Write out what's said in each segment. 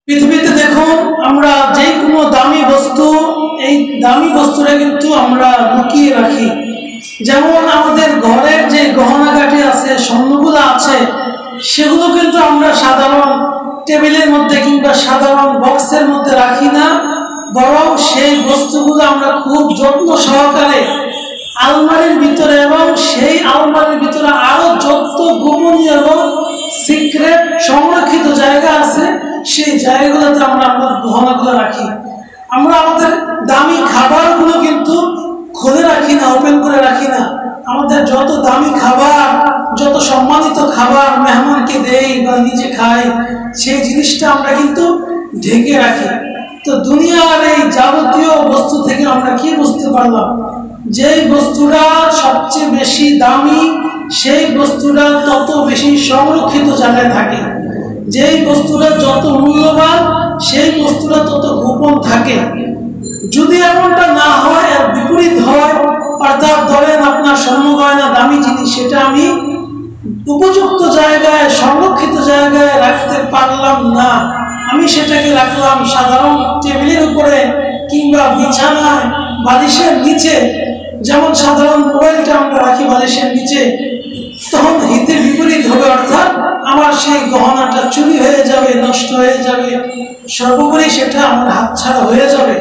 পৃথিবীতে দেখুন আমরা যে কোনো দামি বস্তু এই দামি বস্তুটা কিন্তু আমরা লুকিয়ে রাখি। যেমন আমাদের ঘরের যে গহনাগাটি আছে, স্বর্ণগুলো আছে, সেগুলো কিন্তু আমরা সাধারণ টেবিলের মধ্যে কিংবা সাধারণ বক্সের মধ্যে রাখি না, বরং সেই বস্তুগুলো আমরা খুব যত্ন সহকারে আলমারির ভিতরে, এবং সেই আলমারির ভিতরে আরো যত গোপনীয় এবং সিক্রেট সংরক্ষিত জায়গা আছে সেই জায়গাগুলোতে আমরা আমাদের গহনাগুলো রাখি। আমরা আমাদের দামি খাবারগুলো কিন্তু খুলে রাখি না, ওপেন করে রাখি না। আমাদের যত দামি খাবার, যত সম্মানিত খাবার মেহমানকে দেই বা নিজে খাই, সেই জিনিসটা আমরা কিন্তু ঢেকে রাখি। তো দুনিয়ার এই যাবতীয় বস্তু থেকে আমরা কি বুঝতে পারলাম? যেই বস্তুটা সবচেয়ে বেশি দামি সেই বস্তুটা তত বেশি সংরক্ষিত জায়গায় থাকে। যেই বস্তুটা যত মূল্যবান সেই বস্তুটা তত গোপন থাকে। যদি এমনটা না হয়, এর বিপরীত হয়, অর্থাৎ ধরেন আপনার স্বর্ণ গয়না দামি জিনিস, সেটা আমি উপযুক্ত জায়গায় সংরক্ষিত জায়গায় রাখতে পারলাম না, আমি সেটাকে রাখলাম সাধারণ টেবিলের উপরে কিংবা বিছানায় বালিশের নিচে, যেমন সাধারণ মোবাইলটা আমরা রাখি বালিশের নিচে, তখন হিতে বিপরীত হবে। অর্থাৎ আমার সেই গহনাটা চুরি হয়ে যাবে, নষ্ট হয়ে যাবে, সর্বোপরি সেটা আমার হাতছাড়া হয়ে যাবে।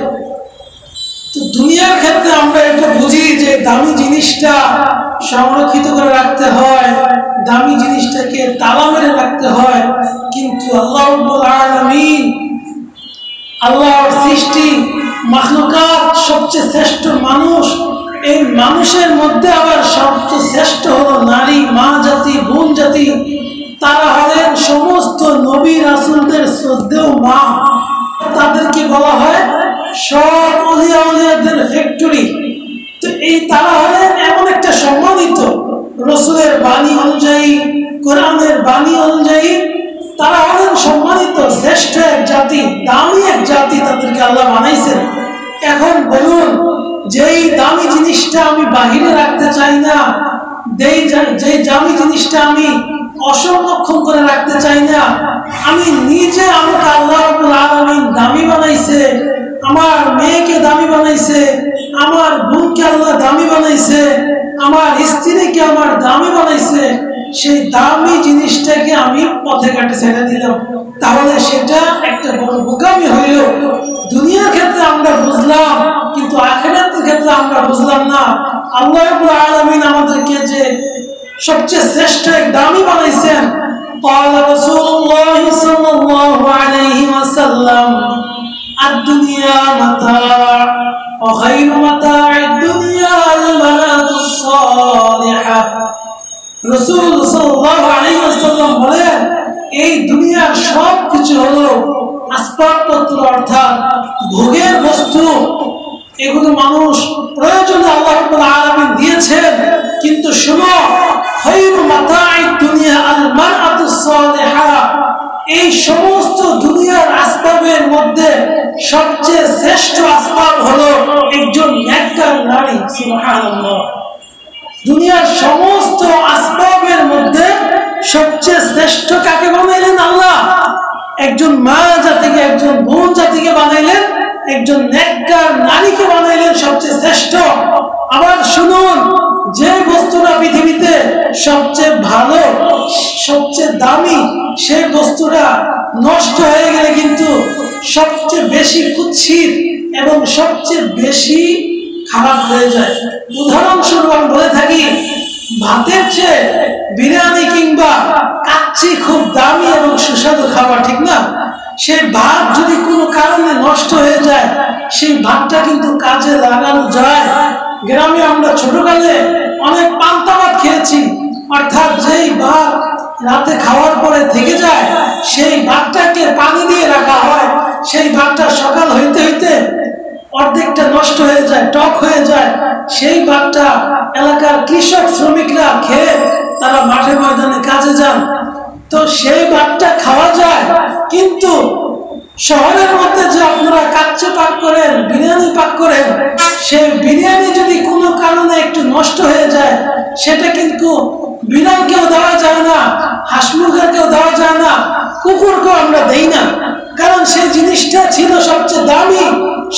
তো দুনিয়ার ক্ষেত্রে আমরা এটা বুঝি যে দামি জিনিসটা সংরক্ষিত করে রাখতে হয়, দামি জিনিসটাকে তালা মেরে রাখতে হয়। কিন্তু আল্লাহ রাব্বুল আলামিন, আল্লাহর সৃষ্টি মাখলুকাত, সবচেয়ে শ্রেষ্ঠ মানুষ, এই মানুষের মধ্যে আবার সবচেয়ে শ্রেষ্ঠ হলো নারী, মা জাতি, বোন জাতি। তারা হলেন সমস্ত নবী রাসূলদের শ্রদ্ধেয় মা। তাদেরকে বলা হয় সব ওলিয়া উলিয়াদের ফ্যাক্টরি। তো এই তারা হলেন এমন একটা সম্মানিত, রসুলের বাণী অনুযায়ী, কোরআনের বাণী অনুযায়ী তারা হলেন সম্মানিত, শ্রেষ্ঠ এক জাতি, দামি এক জাতি, তাদেরকে আল্লাহ বানাইছেন। এখন বলুন, যেই দামি জিনিসটা আমি বাহিরে রাখতে চাই না, যেই দামি জিনিসটা আমি অসংরক্ষণ করে রাখতে চাই না, আমি নিজে, আমাকে আল্লাহ রাব্বুল আলামিন দামি বানাইছে, আমার মেয়েকে দামি বানাইছে, আমার বোনকে আল্লাহ দামি বানাইছে, আমার স্ত্রীকে আমার দামি বানাইছে, সেই দামি জিনিসটাকে আমি পথে ঘাটে ছেড়ে দিলাম, তাহলে সেটা একটা বড় বোকামি হইল। দুনিয়ার ক্ষেত্রে আমরা বুঝলাম, কিন্তু আখিরাতের ক্ষেত্রে আমরা বুঝলাম না। আল্লাহ রাব্বুল আলামিন আমাদেরকে যে সবচেয়ে শ্রেষ্ঠ এক দামি বানাইছেন। قال رسول الله صلى الله عليه وسلم الدنيا متاع وخير متاع الدنيا المرأة الصالحة। রাসূল সাল্লাল্লাহু আলাইহি ওয়াসাল্লাম বলেন, এই দুনিয়ার সব কিছু হলো আসবাবপত্র, অর্থাৎ ভোগের বস্তু। এগুলো মানুষ প্রয়োজনে আল্লাহ রাব্বুল আলামিন দিয়েছেন, কিন্তু শোনো, খায়রু মাতাঈদ দুনিয়া আল মারআতুস সালিহা, এই সমস্ত দুনিয়ার আসবাবের মধ্যে সবচেয়ে শ্রেষ্ঠ আসবাব হলো একজন নেককার নারী। সুবহানাল্লাহ। দুনিয়ার সমস্ত আসবাবের মধ্যে সবচেয়ে শ্রেষ্ঠ কাকে বানাইলেন আল্লাহ? একজন মা জাতিকে, একজন বোন জাতিকে বানাইলেন, একজন নেককার নারীকে বানাইলেন সবচেয়ে শ্রেষ্ঠ। আবার শুনুন, যে বস্তুটা পৃথিবীতে সবচেয়ে ভালো, সবচেয়ে দামি, সেই বস্তুটা নষ্ট হয়ে গেলে কিন্তু সবচেয়ে বেশি কুৎসিত এবং সবচেয়ে বেশি খারাপ হয়ে যায়। উদাহরণস্বরূপ আমি বলে থাকি, ভাতের চেয়ে বিরিয়ানি কিংবা কাচ্চি খুব দামি এবং সুস্বাদু খাবার, ঠিক না? সেই ভাত যদি কোনো কারণে নষ্ট হয়ে যায়, সেই ভাতটা কিন্তু কাজে লাগানো যায়। গ্রামে আমরা ছোটকালে অনেক পান্তা ভাত খেয়েছি, অর্থাৎ যেই ভাত রাতে খাওয়ার পরে থেকে যায়, সেই ভাতটাকে পানি দিয়ে রাখা হয়, সেই ভাতটা সকাল হইতে হইতে অর্ধেকটা নষ্ট হয়ে যায়, টক হয়ে যায়। সেই ভাতটা এলাকার কৃষক শ্রমিকরা খেয়ে তারা মাঠে ময়দানে কাজে যান, তো সেই ভাতটা খাওয়া যায়। কিন্তু শহরের মধ্যে যে আপনারা কাচ্চি পাক করেন, বিরিয়ানি পাক করেন, সেই বিরিয়ানি যদি কোনো কারণে একটু নষ্ট হয়ে যায়, সেটা কিন্তু বিড়ালকেও দেওয়া যায় না, হাঁস মুরগিকেও দেওয়া যায় না, কুকুরকেও আমরা দেই না, কারণ সে জিনিসটা ছিল সবচেয়ে দামি,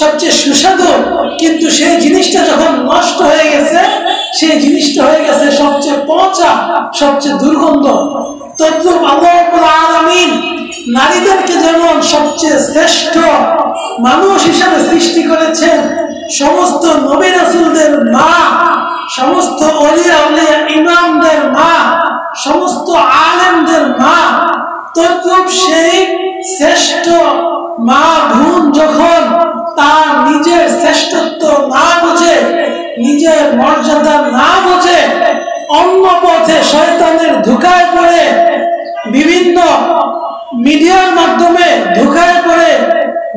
সবচেয়ে সুস্বাদু, কিন্তু সেই জিনিসটা যখন নষ্ট হয়ে গেছে, সেই জিনিসটা হয়ে গেছে সবচেয়ে পচা, সবচেয়ে দুর্গন্ধ। তদ্রূপ আল্লাহ রাব্বুল আলামিন নারীদেরকে যেমন সবচেয়ে শ্রেষ্ঠ মানুষ হিসাবে সৃষ্টি করেছেন, সমস্ত নবী রাসূলদের মা, সমস্ত ওলিয়া উলিয়া ইমামদের মা, সমস্ত আলেমদের মা, তদ্রূপ সেই শ্রেষ্ঠ মা বোন যখন তার নিজের শ্রেষ্ঠত্ব না বুঝে, নিজের মর্যাদা না বুঝে, অন্য পথে শয়তানের ধোঁকায় পড়ে, বিভিন্ন মিডিয়ার মাধ্যমে ধোঁকায় পড়ে,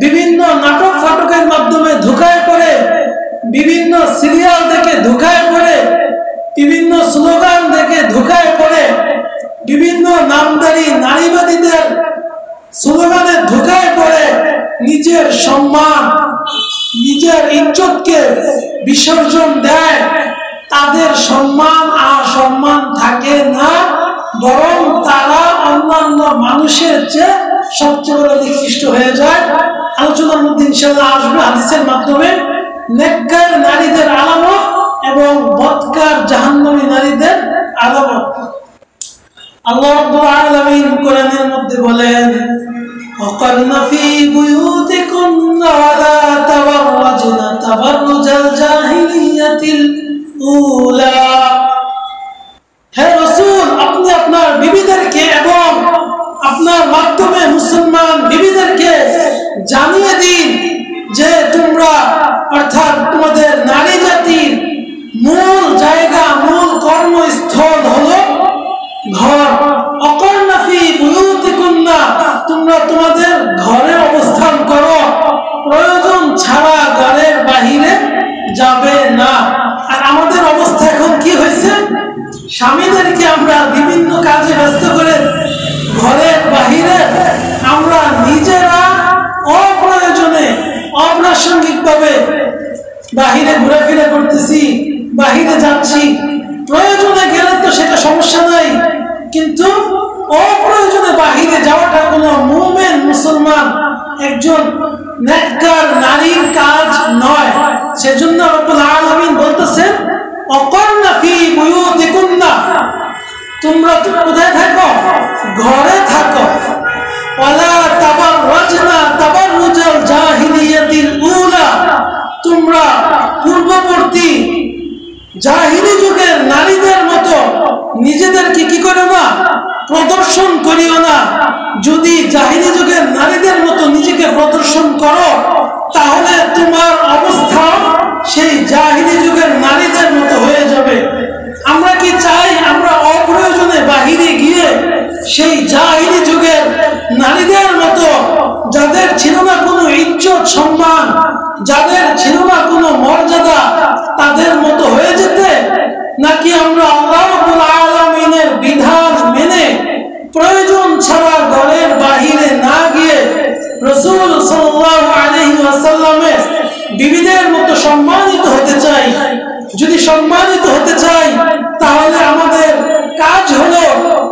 বিভিন্ন নাটক ফাটকের মাধ্যমে ধোঁকায় পড়ে, বিভিন্ন সিরিয়াল দেখে ধোঁকায় পড়ে, বিভিন্ন স্লোগান দেখে ধোঁকায় পড়ে, বিভিন্ন নামদারি নারীবাদীদের স্লোগানে ধোঁকায় পড়ে নিজের সম্মান, নিজের ইজ্জতকে বিসর্জন দেয়, তাদের সম্মান আর সম্মান থাকে না, বরং তারা অন্যান্য মানুষের চেয়ে সবচেয়ে বড় নিকৃষ্ট হয়ে যায়। আলোচনার মধ্যে ইনশাআল্লাহ আসবে হাদিসের মাধ্যমে নেককার নারীদের আলামত এবং বদকার জাহান্নামী নারীদের আলামত। আল্লাহ রাব্বুল আলামিন কোরআনের মধ্যে বলেন, وَقَرْنَ فِي بُيُوتِكُنَّ وَلَا تَبَرَّجْنَ تَبَرُّجَ الْجَاهِلِيَّةِ الْأُولَى। হে রাসূল, আপনি আপনার বিবিদেরকে এবং আপনার মাধ্যমে মুসলমান বিবিদেরকে জানিয়ে দিন যে তোমরা, অর্থাৎ তোমাদের নারী জাতির মূল জায়গা, মূল কর্মস্থল হলো ঘর। অকর্ণা ফি বুয়ুতিকুন্না, তোমরা তোমাদের ঘরে অবস্থান করো, প্রয়োজন ছাড়া ঘরের বাহিরে যাবে না। আর আমাদের অবস্থা এখন কি হয়েছে? স্বামীদেরকে আমরা বিভিন্ন কাজে ব্যস্ত করে ঘরের বাহিরে আমরা নিজেরা অপ্রয়োজনে অপ্রাসঙ্গিক ভাবে বাহিরে ঘোরাফেরা করতেছি, বাহিরে যাচ্ছি। প্রয়োজনে গেলে তো সেটা সমস্যা নাই, কিন্তু অপ্রয়োজনে বাহিরে যাওয়াটা কোনো মুমিন মুসলমান একজন নেককার নারীর কাজ নয়। সেজন্য রব্বুল আলামিন বলতেছেন, অকর্ণা ফি বুয়ুতিকুন্না, তোমরা কোথায় থাকো? ঘরে থাকো। ওয়ালা তাবাররাজনা তাবাররুজাল জাহিলিয়াতিল উলা, তোমরা পূর্ববর্তী জাহিলি যুগের নারীদের মতো নিজেদেরকে কি করো না, প্রদর্শন করিও না। যদি জাহিলি যুগের নারীদের মতো নিজেকে প্রদর্শন করো, তাহলে তোমার অবস্থা সেই জাহিলি যুগের নারীদের মতো হয়ে যাবে। আমরা কি চাই আমরা অপ্রয়োজনে বাহিরে গিয়ে সেই জাহিলি যুগের নারীদের মতো, যাদের ছিল না কোনো ইজ্জত সম্মান, যাদের ছিল না কোনো মর্যাদা, তাদের মতো হয়ে যেতে? নাকি আমরা আল্লাহ রাব্বুল আলামিনের বিধান মেনে প্রয়োজন ছাড়া ঘরের বাহিরে না গিয়ে রাসূল সাল্লাল্লাহু আলাইহি ওয়াসাল্লামের বিবিদের মতো সম্মানিত হতে চাই? যদি সম্মানিত হতে চাই, তাহলে আমাদের কাজ হলো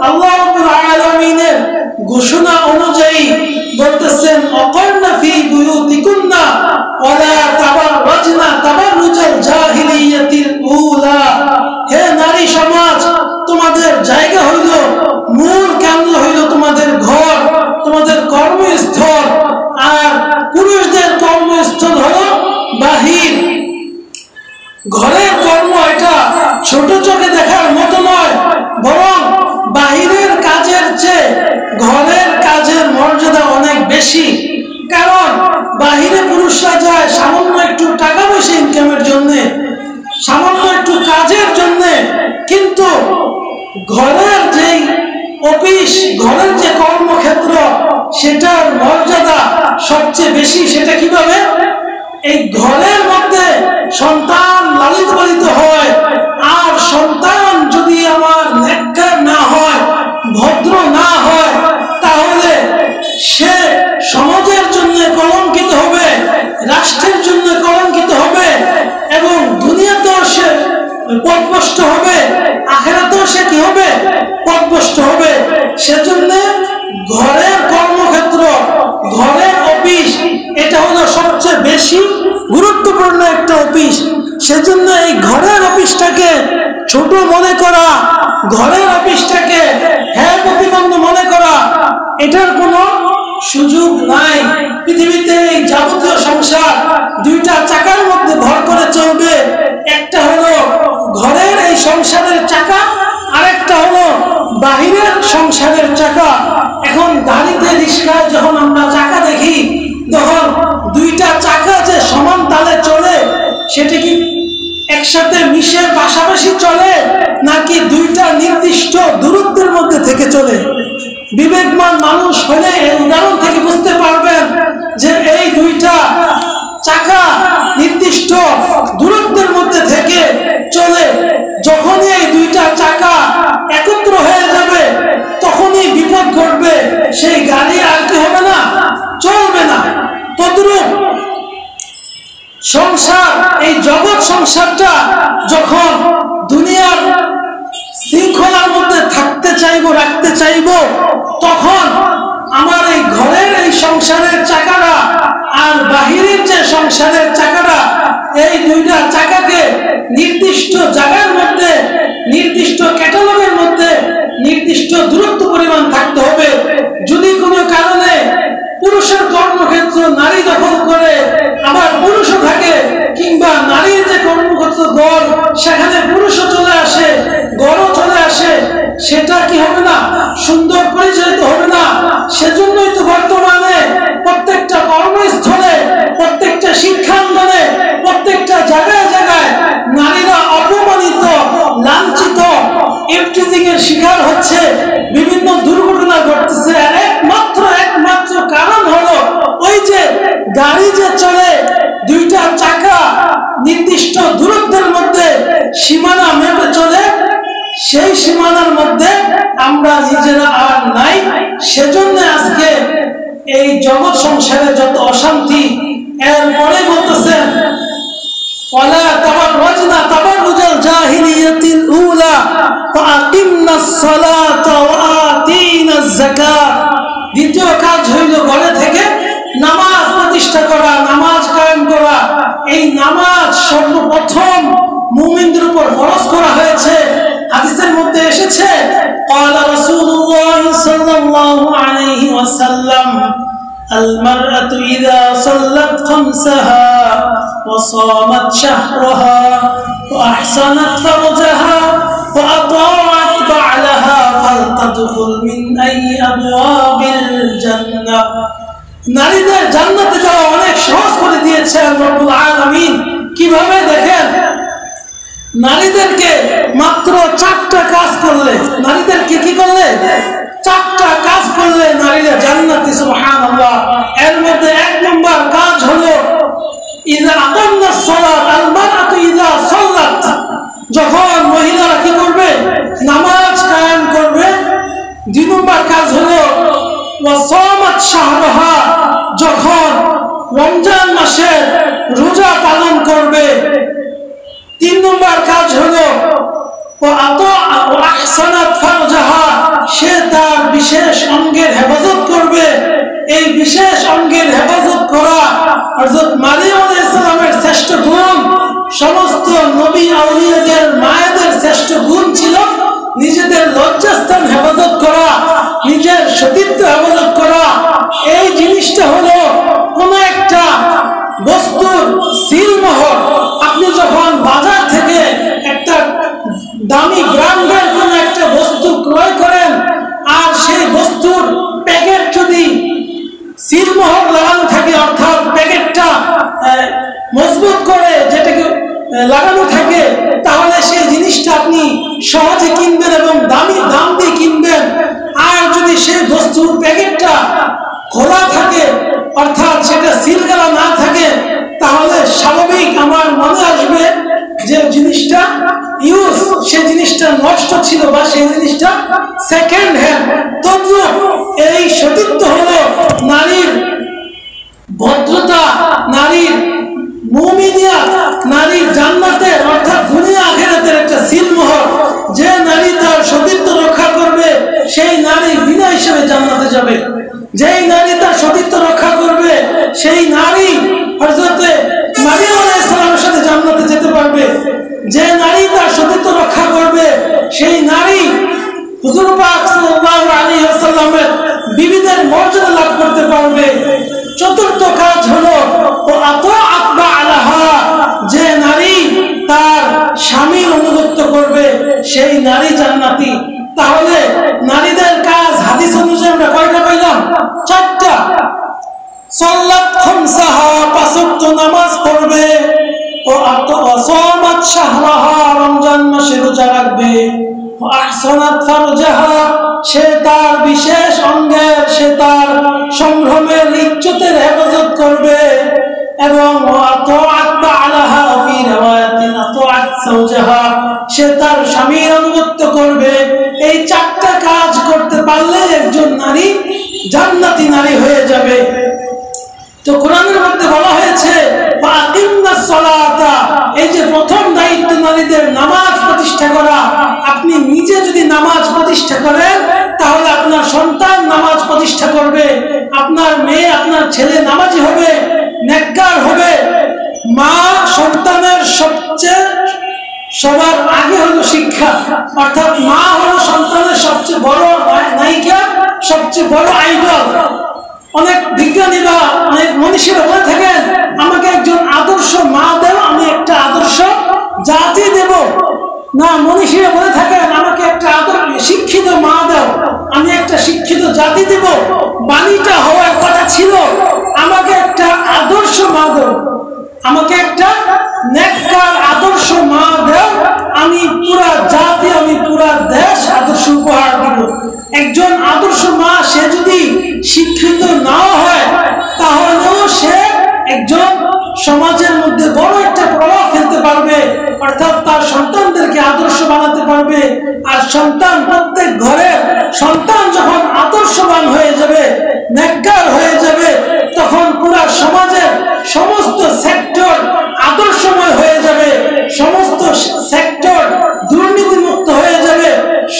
আল্লাহ রাব্বুল আলামিনের ঘোষণা অনুযায়ী বলতেছেন, অকর্ণা ফি বুয়ুতিকুন্না ওয়ালা তাবাররাজনা তাবাররুজাল জাহিলিয়াতিল উলা। হে নারী সমাজ, তোমাদের জায়গা হইল, মূল কেন্দ্র হইল তোমাদের ঘর, তোমাদের কর্মস্থল। আর পুরুষদের কর্মস্থল হলো বাহির। ঘরের কর্ম এটা ছোট চোখে দেখার মতো নয়, বরং বাহিরের কাজের চেয়ে ঘরের কাজের মর্যাদা অনেক বেশি। কারণ বাহিরে পুরুষরা যায় সামান্য একটু টাকা পয়সা ইনকামের জন্য, সামান্য একটু কাজের জন্য, কিন্তু ঘরের যে অফিস, ঘরের যে কর্মক্ষেত্র, সেটার মর্যাদা সবচেয়ে বেশি। সেটা কিভাবে? এই ঘরের মধ্যে সন্তান লালিত পালিত হয়, আর সন্তান যদি আমার নেককার না হয়, ভদ্র না হয়, তাহলে সে সমাজের জন্য কলঙ্কিত হবে, রাষ্ট্রের জন্য কলঙ্কিত হবে, এবং দুনিয়াতেও সে পথভ্রষ্ট হবে, আখিরাতেও সে কি হবে? পথভ্রষ্ট হবে। সেজন্য ঘরের কর্মক্ষেত্র, ঘরের অফিস, বেশি গুরুত্বপূর্ণ একটা অফিস। সেজন্য এই ঘরের অফিসটাকে ছোট মনে করা, ঘরের অফিসটাকে হ্যাঁ প্রতিবন্ধ মনে করা, এটার কোনো সুযোগ নাই। পৃথিবীতে এই যাবতীয় সংসার দুইটা চাকার মধ্যে ভর করে চলবে। একটা হলো ঘরের এই সংসারের চাকা, আরেকটা হলো বাহিরের সংসারের চাকা। এখন গাড়িতে রিক্সায় যখন আমরা চাকা দেখি, তখন দুইটা চাকা যে সমান তালে চলে, সেটা কি একসাথে মিশে পাশাপাশি চলে, নাকি দুইটা নির্দিষ্ট দূরত্বের মধ্যে থেকে চলে? বিবেকমান মানুষ হলে এই উদাহরণ থেকে বুঝতে পারবেন যে এই দুইটা চাকা নির্দিষ্ট দূরত্বের মধ্যে থেকে চলে। যখনই এই দুইটা চাকা একত্র হয়ে যাবে, তখনই বিপদ ঘটবে, সেই গাড়ি আর কি হবে না, চলবে না। তদ্রূপ সংসার, এই জগৎ সংসারটা যখন দুনিয়ার শৃঙ্খলার মধ্যে থাকতে চাইবো, রাখতে চাইবো, তখন আমার এই ঘরের এই সংসারের চাকাটা আর বাহিরের যে সংসারের চাকাটা, এই দুইটা চাকাকে নির্দিষ্ট জায়গার মধ্যে, নির্দিষ্ট ক্যাটালগের মধ্যে নির্দিষ্ট দূরত্ব পরিমাণ থাকতে হবে। যদি কোনো কারণে পুরুষের কর্মক্ষেত্র নারী দখল করে আবার পুরুষও থাকে, কিংবা নারীর যে কর্মক্ষেত্র গড়, সেখানে পুরুষও চলে আসে, গড়ও চলে আসে, সেটা কি হবে না, সুন্দর পরিচালিত হবে না। সেজন্যই তো বর্তমানে প্রত্যেকটা কর্মস্থলে, প্রত্যেকটা শিক্ষাঙ্গনে, প্রত্যেকটা জায়গায় জায়গায় নারীরা অপমানিত, লাঞ্ছিত, ইফটিজিং এর শিকার হচ্ছে, বিভিন্ন দুর্ঘটনা ঘটতেছে। আর একমাত্র কারণ হলো ওই যে গাড়ি যে চলে, দুইটা চাকা নির্দিষ্ট দূরত্বের মধ্যে সীমানা মেপে চলে, সেই সীমানার মধ্যে আমরা নিজেরা আর নাই। সেজন্য আজকে এই জগৎ সংসারে যত অশান্তি। এরপরে বলতেছেন ওয়ালা তাবাররাজনা তাবাররুজাল জাহিলিয়াতিল উলা ফাআকিমনাস সালাতা ওয়া আতিনাজ যাকাত। দ্বিতীয় কাজ হইল ঘরে থেকে নামাজ প্রতিষ্ঠা করা, নামাজ কায়েম করা। এই নামাজ সর্বপ্রথম মুমিনদের উপর ফরজ করা হয়েছে। হাদিসের মধ্যে এসেছে ক্বালা রাসূলুল্লাহ সাল্লাল্লাহু আলাইহি ওয়াসাল্লাম المرأة إذا صلت خمسها وصامت شهرها وأحسنت فرجها وأطاعت بعلها فلتدخل من أي أبواب الجنة। নারীদের জান্নাতে যাওয়া অনেক সহজ করে দিয়েছেন রব্বুল আলামিন। কিভাবে দেখেন, নারীদেরকে মাত্র 4টা কাজ করলে, নারীদেরকে কি করলে, 4টা কাজ করলে নারীরা জান্নাতি। সুবহানাল্লাহ। এর মধ্যে 1 নম্বর কাজ হলো ইযা আকামনাস সালাত, আল মারআতু ইযা সাল্লাত, যখন মহিলারা কি করবে, নামাজ কায়েম করবে। 2 নম্বর কাজ হলো ওয়া সামাত শাহরাহা, যখন রমজান মাসে রোজা পালন করবে। 3 নম্বর কাজ হলো আহসানাত ফারজাহা, সে তার বিশেষ অঙ্গের হেফাজত করবে। এই বিশেষ অঙ্গের হেফাজত করা হযরত মারিয়াম আলাইহিস সালামের শ্রেষ্ঠ গুণ। সমস্ত নবী আউলিয়াদের মায়েদের শ্রেষ্ঠ গুণ ছিল নিজেদের লজ্জাস্থান হেফাজত করা, নিজের সতীত্ব হেফাজত করা। এই জিনিসটা হলো কোন একটা বস্তুর সিলমোহর। আপনি যখন বাজার থেকে একটা দামি ব্র্যান্ডের কোন একটা বস্তু ক্রয় করেন, আর সেই বস্তুর প্যাকেট যদি সিলমোহর লাগানো থাকে, অর্থাৎ প্যাকেটটা মজবুত করে যেটাকে লাগানো থাকে, তাহলে সেই জিনিসটা আপনি সহজে কিনবেন এবং দাম দিয়ে কিনবেন। আর যদি সেই বস্তুর প্যাকেটটা খোলা থাকে, অর্থাৎ সেটা সিল করা না থাকে, তাহলে স্বাভাবিক আমার মনে আসবে যে জিনিসটা ইউজ, সেই জিনিসটা নষ্ট ছিল বা সেই জিনিসটা সেকেন্ড হ্যান্ড। তদ্রূপ এই সতীত্ব হলো নারীর ভদ্রতা, নারীর মুমিনিয়াত, নারীর জান্নাতের অর্থাৎ দুনিয়া আখিরাতের একটা সিলমোহর। যে নারী তার সতীত্ব রক্ষা করবে, সেই নারী বিনা হিসেবে জান্নাতে যাবে। যেই নারী তার সতীত্ব রক্ষা করবে, সেই নারী হযরতে মর্যাদা লাভ করতে পারবে। চতুর্থ কাজ হলো যে নারী তার স্বামীর অনুগত্য করবে সেই নারী জান্নাতি। তাহলে নারীদের কাজ হাদিস অনুযায়ী আমরা কয়টা পাইলাম? 4টা। সাল্লাত খামসাহা, 5 ওয়াক্ত নামাজ পড়বে, ও আসামাত শাহরাহা, রমজান মাসে রোজা রাখবে, ও আহসানাত ফারজাহা, সে তার বিশেষ অঙ্গের, সে তার সম্ভ্রমের ইজ্জতের হেফাজত করবে, এবং সে তার স্বামীর অনুগত্য করবে। এই 4টা কাজ করতে পারলে একজন নারী জান্নাতি নারী হয়ে যাবে। তো কোরআনের মধ্যে বলা হয়েছে এই যে প্রথম দায়িত্ব নারীদের নামাজ প্রতিষ্ঠা করা। আপনি নিজে যদি নামাজ প্রতিষ্ঠা করেন তাহলে আপনার সন্তান নামাজ প্রতিষ্ঠা করবে, আপনার মেয়ে আপনার ছেলে নামাজি হবে, নেককার হবে। মা সন্তানের সবার আগে হলো শিক্ষা, অর্থাৎ মা হলো সন্তানের সবচেয়ে বড় নায়িকা, সবচেয়ে বড় আইডল। অনেক বিজ্ঞানীরা, অনেক মনীষীরা বলে থাকেন আমাকে একজন আদর্শ মা দেও, আমি একটা আদর্শ জাতি দেব। না, মনীষীরা বলে থাকেন আমাকে একটা শিক্ষিত মা দাও, আমি একটা শিক্ষিত জাতি দেব। বাণীটা হওয়ার কথা ছিল আমাকে একটা আদর্শ মা দাও, আমাকে একটা নেককার আদর্শ মা দাও, আমি পুরা জাতি, আমি পুরা দেশ আদর্শ উপহার দিব। একজন আদর্শ মা সে যদি শিক্ষিত নাও হয় তাহলেও সে একজন সমাজের মধ্যে বড় একটা প্রভাব ফেলতে পারবে, অর্থাৎ তার সন্তানদেরকে আদর্শ বানাতে পারবে। আর সন্তান, প্রত্যেক ঘরে সন্তান যখন আদর্শবান হয়ে যাবে, নেককার হয়ে যাবে, তখন পুরা সমাজের সমস্ত সেক্টর আদর্শময় হয়ে যাবে, সমস্ত সেক্টর দুর্নীতিমুক্ত হয়ে যাবে,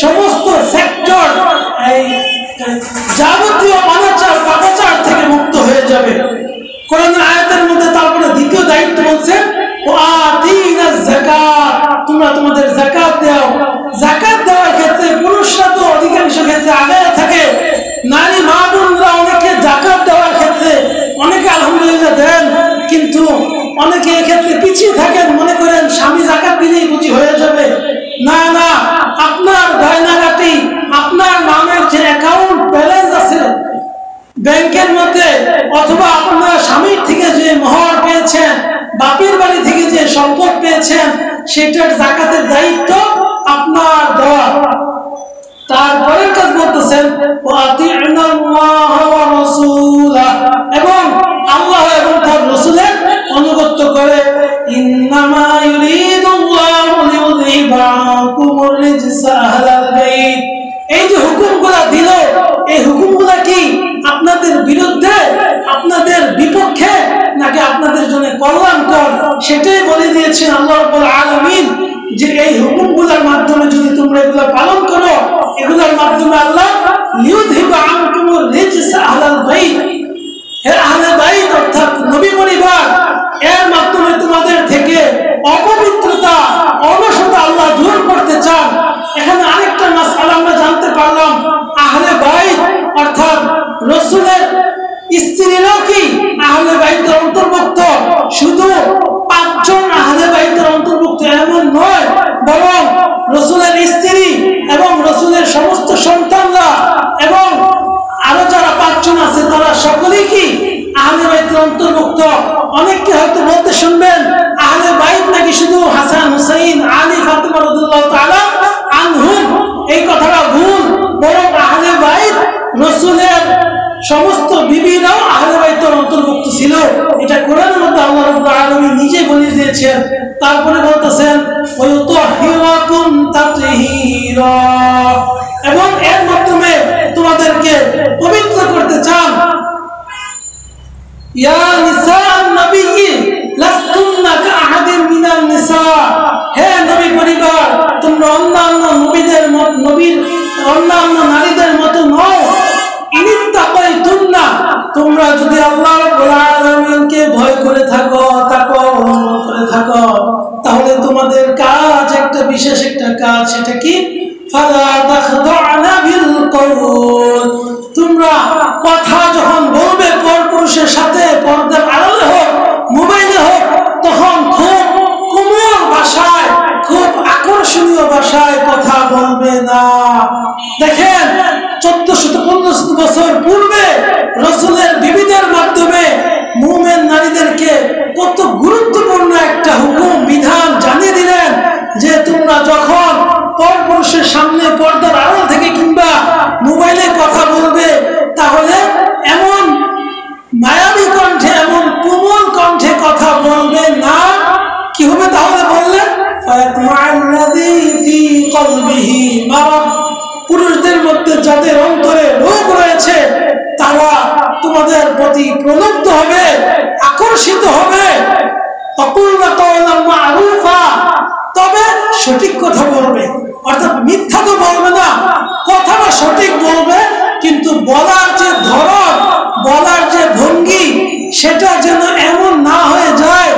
সমস্ত সেক্টর যাবতীয় অনাচার পাপাচার থেকে মুক্ত হয়ে যাবে। কোরআনের আয়াতের মধ্যে তারপরে দ্বিতীয় দায়িত্ব বলছে তোমরা তোমাদের যাকাত দাও। যাকাত দেওয়ার ক্ষেত্রে পুরুষরা তো অধিকাংশ ক্ষেত্রে আগে থাকে, নারী মা বোনরা অনেকে যাকাত দেওয়ার ক্ষেত্রে অনেকে আলহামদুলিল্লাহ দেন, কিন্তু অনেকে এক্ষেত্রে পিছিয়ে থাকেন, মনে করেন স্বামী যাকাত দিলেই বুঝি হয়ে যাবে। না না, আপনার গয়নাগাটি, আপনার নামের যে অ্যাকাউন্ট ব্যালেন্স আছে ব্যাংকের মধ্যে, অথবা আপনার স্বামীর থেকে যে মোহর পেয়েছেন, বাপের বাড়ি থেকে যে সম্পদ পেয়েছেন, সেটার যাকাতের দায়িত্ব আপনার দেওয়া। তারপরের কাজ বলতেছেন এবং আল্লাহ এবং তার রাসূলের অনুগত্য করে। ইন্নামা ইউরিদুল্লাহু লিইউযহিবা আনকুমুর রিজসা আহলাল বাইত। এই যে হুকুমগুলো দিল, এই হুকুমগুলো কি আপনাদের বিরুদ্ধে, আপনাদের বিপক্ষে, নাকি আপনাদের জন্য কল্যাণকর? সেটাই বলে দিয়েছেন আল্লাহ রাব্বুল আলামিন যে এই হুকুমগুলোর মাধ্যমে যদি তোমরা এগুলো পালন করো, এগুলোর মাধ্যমে আল্লাহ লিইউযহিবা আনকুমুর রিজসা আহলাল বাইত, হে আহলে বাইত অর্থাৎ নবী পরিবার, এর মাধ্যমে তোমাদের থেকে অপবিত্রতা, অলসতা আল্লাহ দূর করতে চান। এখানে আরেকটা মাসআলা আমরা জানতে পারলাম, আহলে বাইত অর্থাৎ রাসূলের স্ত্রীরাও কি আহলে বাইতের অন্তর্ভুক্ত? শুধু 5 জন আহলে বাইতের অন্তর্ভুক্ত এমন নয়, বরং রাসূলের স্ত্রী এবং রাসূলের সমস্ত সন্তানরা এবং আরো যারা 5 জন আছে তারা সকলেই কি আহলে বাইতের অন্তর্ভুক্ত। অনেককে হয়তো বলতে শুনবেন আহলে বাইত নাকি শুধু হাসান, হুসাইন, আলী, ফাতিমা রাদিয়াল্লাহু তাআলা আনহুম। এই কথাটা ভুল, বরং আহলে বাইত রাসূলের সমস্ত বিবিরাও আহলে বাইতের অন্তর্ভুক্ত ছিল। এটা কোরআনের মধ্যে আল্লাহ রাব্বুল আলামিন নিজে বলে দিয়েছেন। তারপরে বলতেছেন ওয়ায়ুতাহহিরাকুম তাতহীরা, এবং এর মাধ্যমে তোমাদেরকে পবিত্র করতে চান। ইয়া নিসাআন নবী লাস্তুন্না কাআহাদিন মিনান নিসা, হে নবী পরিবার তোমরা অন্যান্য অন্যান্য নারীদের মতো নও। ইনিত্তাকাইতুন্না, তোমরা যদি আল্লাহ রাব্বুল আলামিনকে ভয় করে থাকো, তাকওয়া অবলম্বন করে থাকো, তাহলে তোমাদের কাজ একটা বিশেষ একটা কাজ, সেটা কি ফালা তাখদা'না বিল কওল, তোমরা কথা যখন বলবে পরপুরুষের সাথে, পর্দার আড়ালে হোক, মোবাইলে হোক, তখন খুব কোমল ভাষায়, খুব আকর্ষণীয় ভাষায় কথা বলবে না। দেখেন 1400-1500 বছর পূর্বে রাসূলের বিবিদের মাধ্যমে মুমিন নারীদেরকে কত গুরুত্বপূর্ণ একটা হুকুম বিধান জানিয়ে দিলেন যে তোমরা যখন পরপুরুষের সামনে পর্দার আড়াল থেকে কিংবা মোবাইলে কথা বলবে, তাহলে এমন মায়াবী কণ্ঠে, এমন কোমল কণ্ঠে কথা বলবে না। কি হবে তাহলে বললেন? পুরুষদের মধ্যে যাদের অন্তরে রোগ রয়েছে তারা তোমাদের প্রতি প্রলুব্ধ হবে, আকর্ষিত হবে। তবে সঠিক কথা বলবে, অর্থাৎ মিথ্যা তো বলবে না, কথাটা সঠিক বলবে, কিন্তু বলার যে ধরন, বলার যে ভঙ্গি, সেটা যেন এমন না হয়ে যায়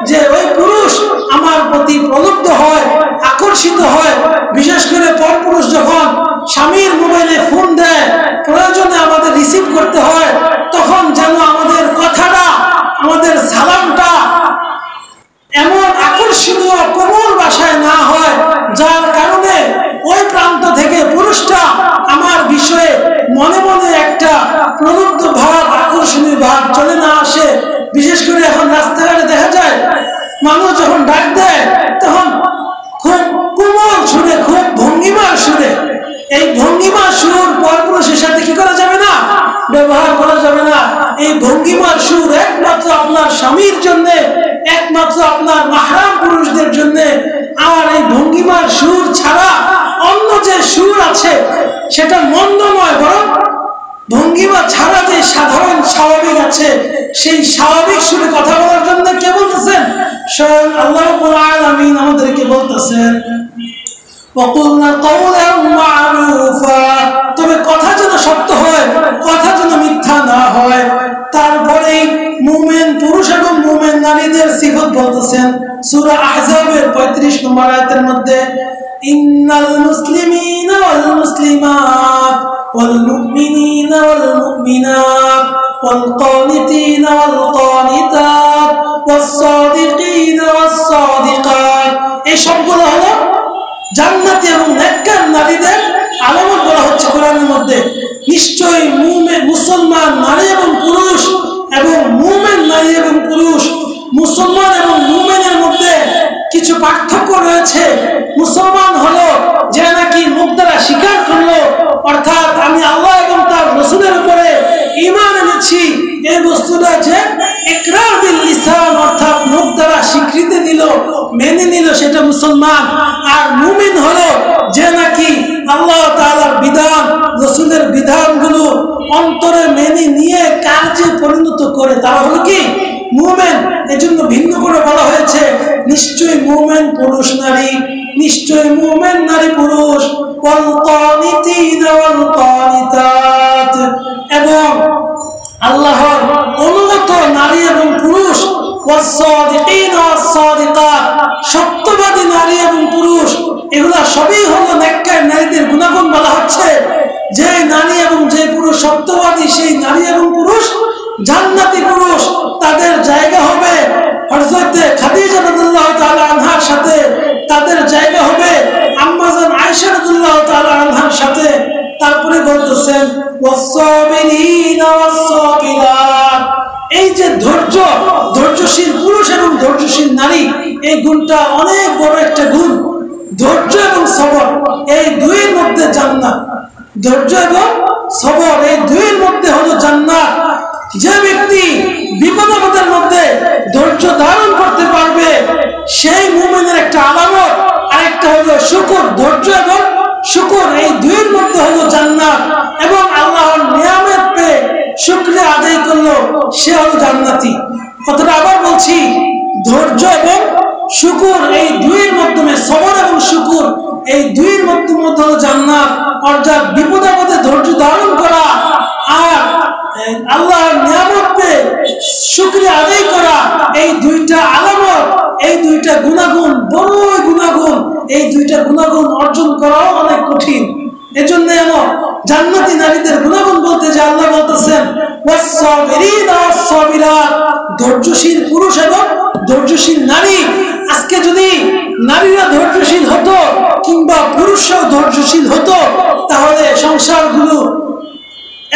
যে ওই পুরুষ আমার প্রতি প্রলুব্ধ হয়, আকর্ষিত হয়। বিশেষ করে পরপুরুষ যখন স্বামীর মোবাইলে ফোন দেয়, প্রয়োজনে আমাদের রিসিভ করতে হয়, তখন যেন আমাদের কথাটা, আমাদের সালামটা এমন আকর্ষণীয় কোমল ভাষায় না হয়, যার কারণে ওই প্রান্ত থেকে পুরুষটা আমার বিষয়ে মনে মনে একটা প্রলুব্ধ ভাব, আকর্ষণীয় ভাব চলে না আসে। বিশেষ করে এখন রাস্তাঘাটে দেখা যায় মানুষ যখন ডাক দেয় তখন খুব কোমল সুরে, খুব ভঙ্গিমার সুরে। এই ভঙ্গিমার সুর পরপুরুষের সাথে কি করা যাবে না, ব্যবহার করা যাবে না। এই ভঙ্গিমার সুর একমাত্র আপনার স্বামীর জন্য, একমাত্র আপনার মাহরাম পুরুষদের জন্য। আর এই ভঙ্গিমার সুর ছাড়া অন্য যে সুর আছে সেটা মন্দ নয়, বরং ভঙ্গিমা ছাড়া যে সাধারণ স্বাভাবিক আছে, সেই স্বাভাবিক সুরে কথা বলার জন্য কে বলতেছেন? স্বয়ং আল্লাহ রাব্বুল আলামিন আমাদেরকে বলতেছেন ওয়াকুলনা কাওলান মা'রুফা। তবে কথা যেন সত্য হয়, কথা যেন মিথ্যা না হয়। তারপরে মুমিন পুরুষ এবং মুমিন নারীদের সিফত বলতেছেন সূরা আহজাবের 35 নম্বর আয়াতের মধ্যে, ইন্নাল মুসলিমিনা ওয়াল মুসলিমাত ওয়াল মুমিনিনা ওয়াল মুমিনাত ওয়াল কানিতিনা ওয়াল কানিতাত ওয়াস সাদিকিনা ওয়াস সাদিকাত। এই সবগুলো হলো জান্নাতি এবং নেককার নারীদের আলামত বলা হচ্ছে কোরআনের মধ্যে। নিশ্চয়ই মুসলমান নারী এবং পুরুষ, এবং মুমিন নারী এবং পুরুষ, মুসলমান এবং মুমিনের মধ্যে কিছু পার্থক্য রয়েছে। মুসলমান হলো যে নাকি মুখ দ্বারা স্বীকার করলো, অর্থাৎ আমি আল্লাহ এবং তার রাসূলের উপরে ঈমান এনেছি, এই বস্তুটা যে ইকরার বিল লিসান, অর্থাৎ মুখ দ্বারা স্বীকৃতি দিল, মেনে নিল, সেটা মুসলমান। আর মুমিন হলো যে নাকি আল্লাহ তাআলার বিধান, রাসূলের বিধানগুলো অন্তরে মেনে নিয়ে কাজে পরিণত করে, তারা হলো কি মুমিন। এজন্য ভিন্ন করে বলা হয়েছে নিশ্চয়ই মুমিন পুরুষ নারী, নিশ্চয়ই মুমিন নারী পুরুষ। ওয়াল কানিতিনা ওয়াল কানিতাত, এবং আল্লাহর অনুগত নারী এবং পুরুষ। ওয়াস সাদিকিনা ওয়াস সাদিকাত, সত্যবাদী নারী এবং পুরুষ। এগুলা সবই হলো নেককার নারীদের গুণাগুণ বলা হচ্ছে। যে নারী এবং যে পুরুষ সত্যবাদী, সেই নারী এবং পুরুষ জান্নাতি পুরুষ। তাদের জায়গা হবে হযরত খাদিজা রাদিয়াল্লাহু তাআলা আনহার সাথে, তাদের জায়গা হবে আম্মা জান আয়েশা রাদিয়াল্লাহু তাআলা আনহার সাথে। তারপরে বলতেছেন ওয়াস-সাবিরিনা ওয়াস-সাবিরাত, এই যে ধৈর্য, ধৈর্যশীল পুরুষ এবং ধৈর্যশীল নারী, এই গুণটা অনেক বড় একটা গুণ। ধৈর্য এবং সবর, এই দুইয়ের মধ্যে জান্নাত। ধৈর্য এবং সবর, এই দুইয়ের মধ্যে হলো জান্নাত। যে ব্যক্তি বিপদ আপদের মধ্যে ধৈর্য ধারণ করতে পারবে, সেই মুমিনের একটা আলামত। আরেকটা হলো শুকর, ধৈর্য এবং শুকর, এই দুইয়ের মধ্যে হলো জান্নাত। এবং আল্লাহর নিয়ামত পেয়ে শুকরিয়া আদায় করলো, সে হলো জান্নাতি। কথাটা আবার বলছি, ধৈর্য এবং শুকর, এই দুইয়ের মাধ্যমে, সবর এবং শুকর, এই দুইয়ের মধ্যে হলো জান্নাত। অর্থাৎ বিপদ আপদে ধৈর্য ধারণ করা আর আল্লাহর নিয়ামত পেয়ে শুকরিয়া আদায় করা, এই দুইটা আলামত, এই দুইটা গুণাগুণ, বড় গুণাগুণ। এই দুইটা গুণাগুণ অর্জন করাও অনেক কঠিন। এজন্য জান্নাতি নারীদের গুণাগুণ বলতে যে আল্লাহ বলতেছেন ওয়াস-সাবিরিনা ওয়াস-সাবিরাত, ধৈর্যশীল পুরুষ এবং ধৈর্যশীল নারী। আজকে যদি নারীরা ধৈর্যশীল হতো কিংবা পুরুষরাও ধৈর্যশীল হতো, তাহলে সংসারগুলো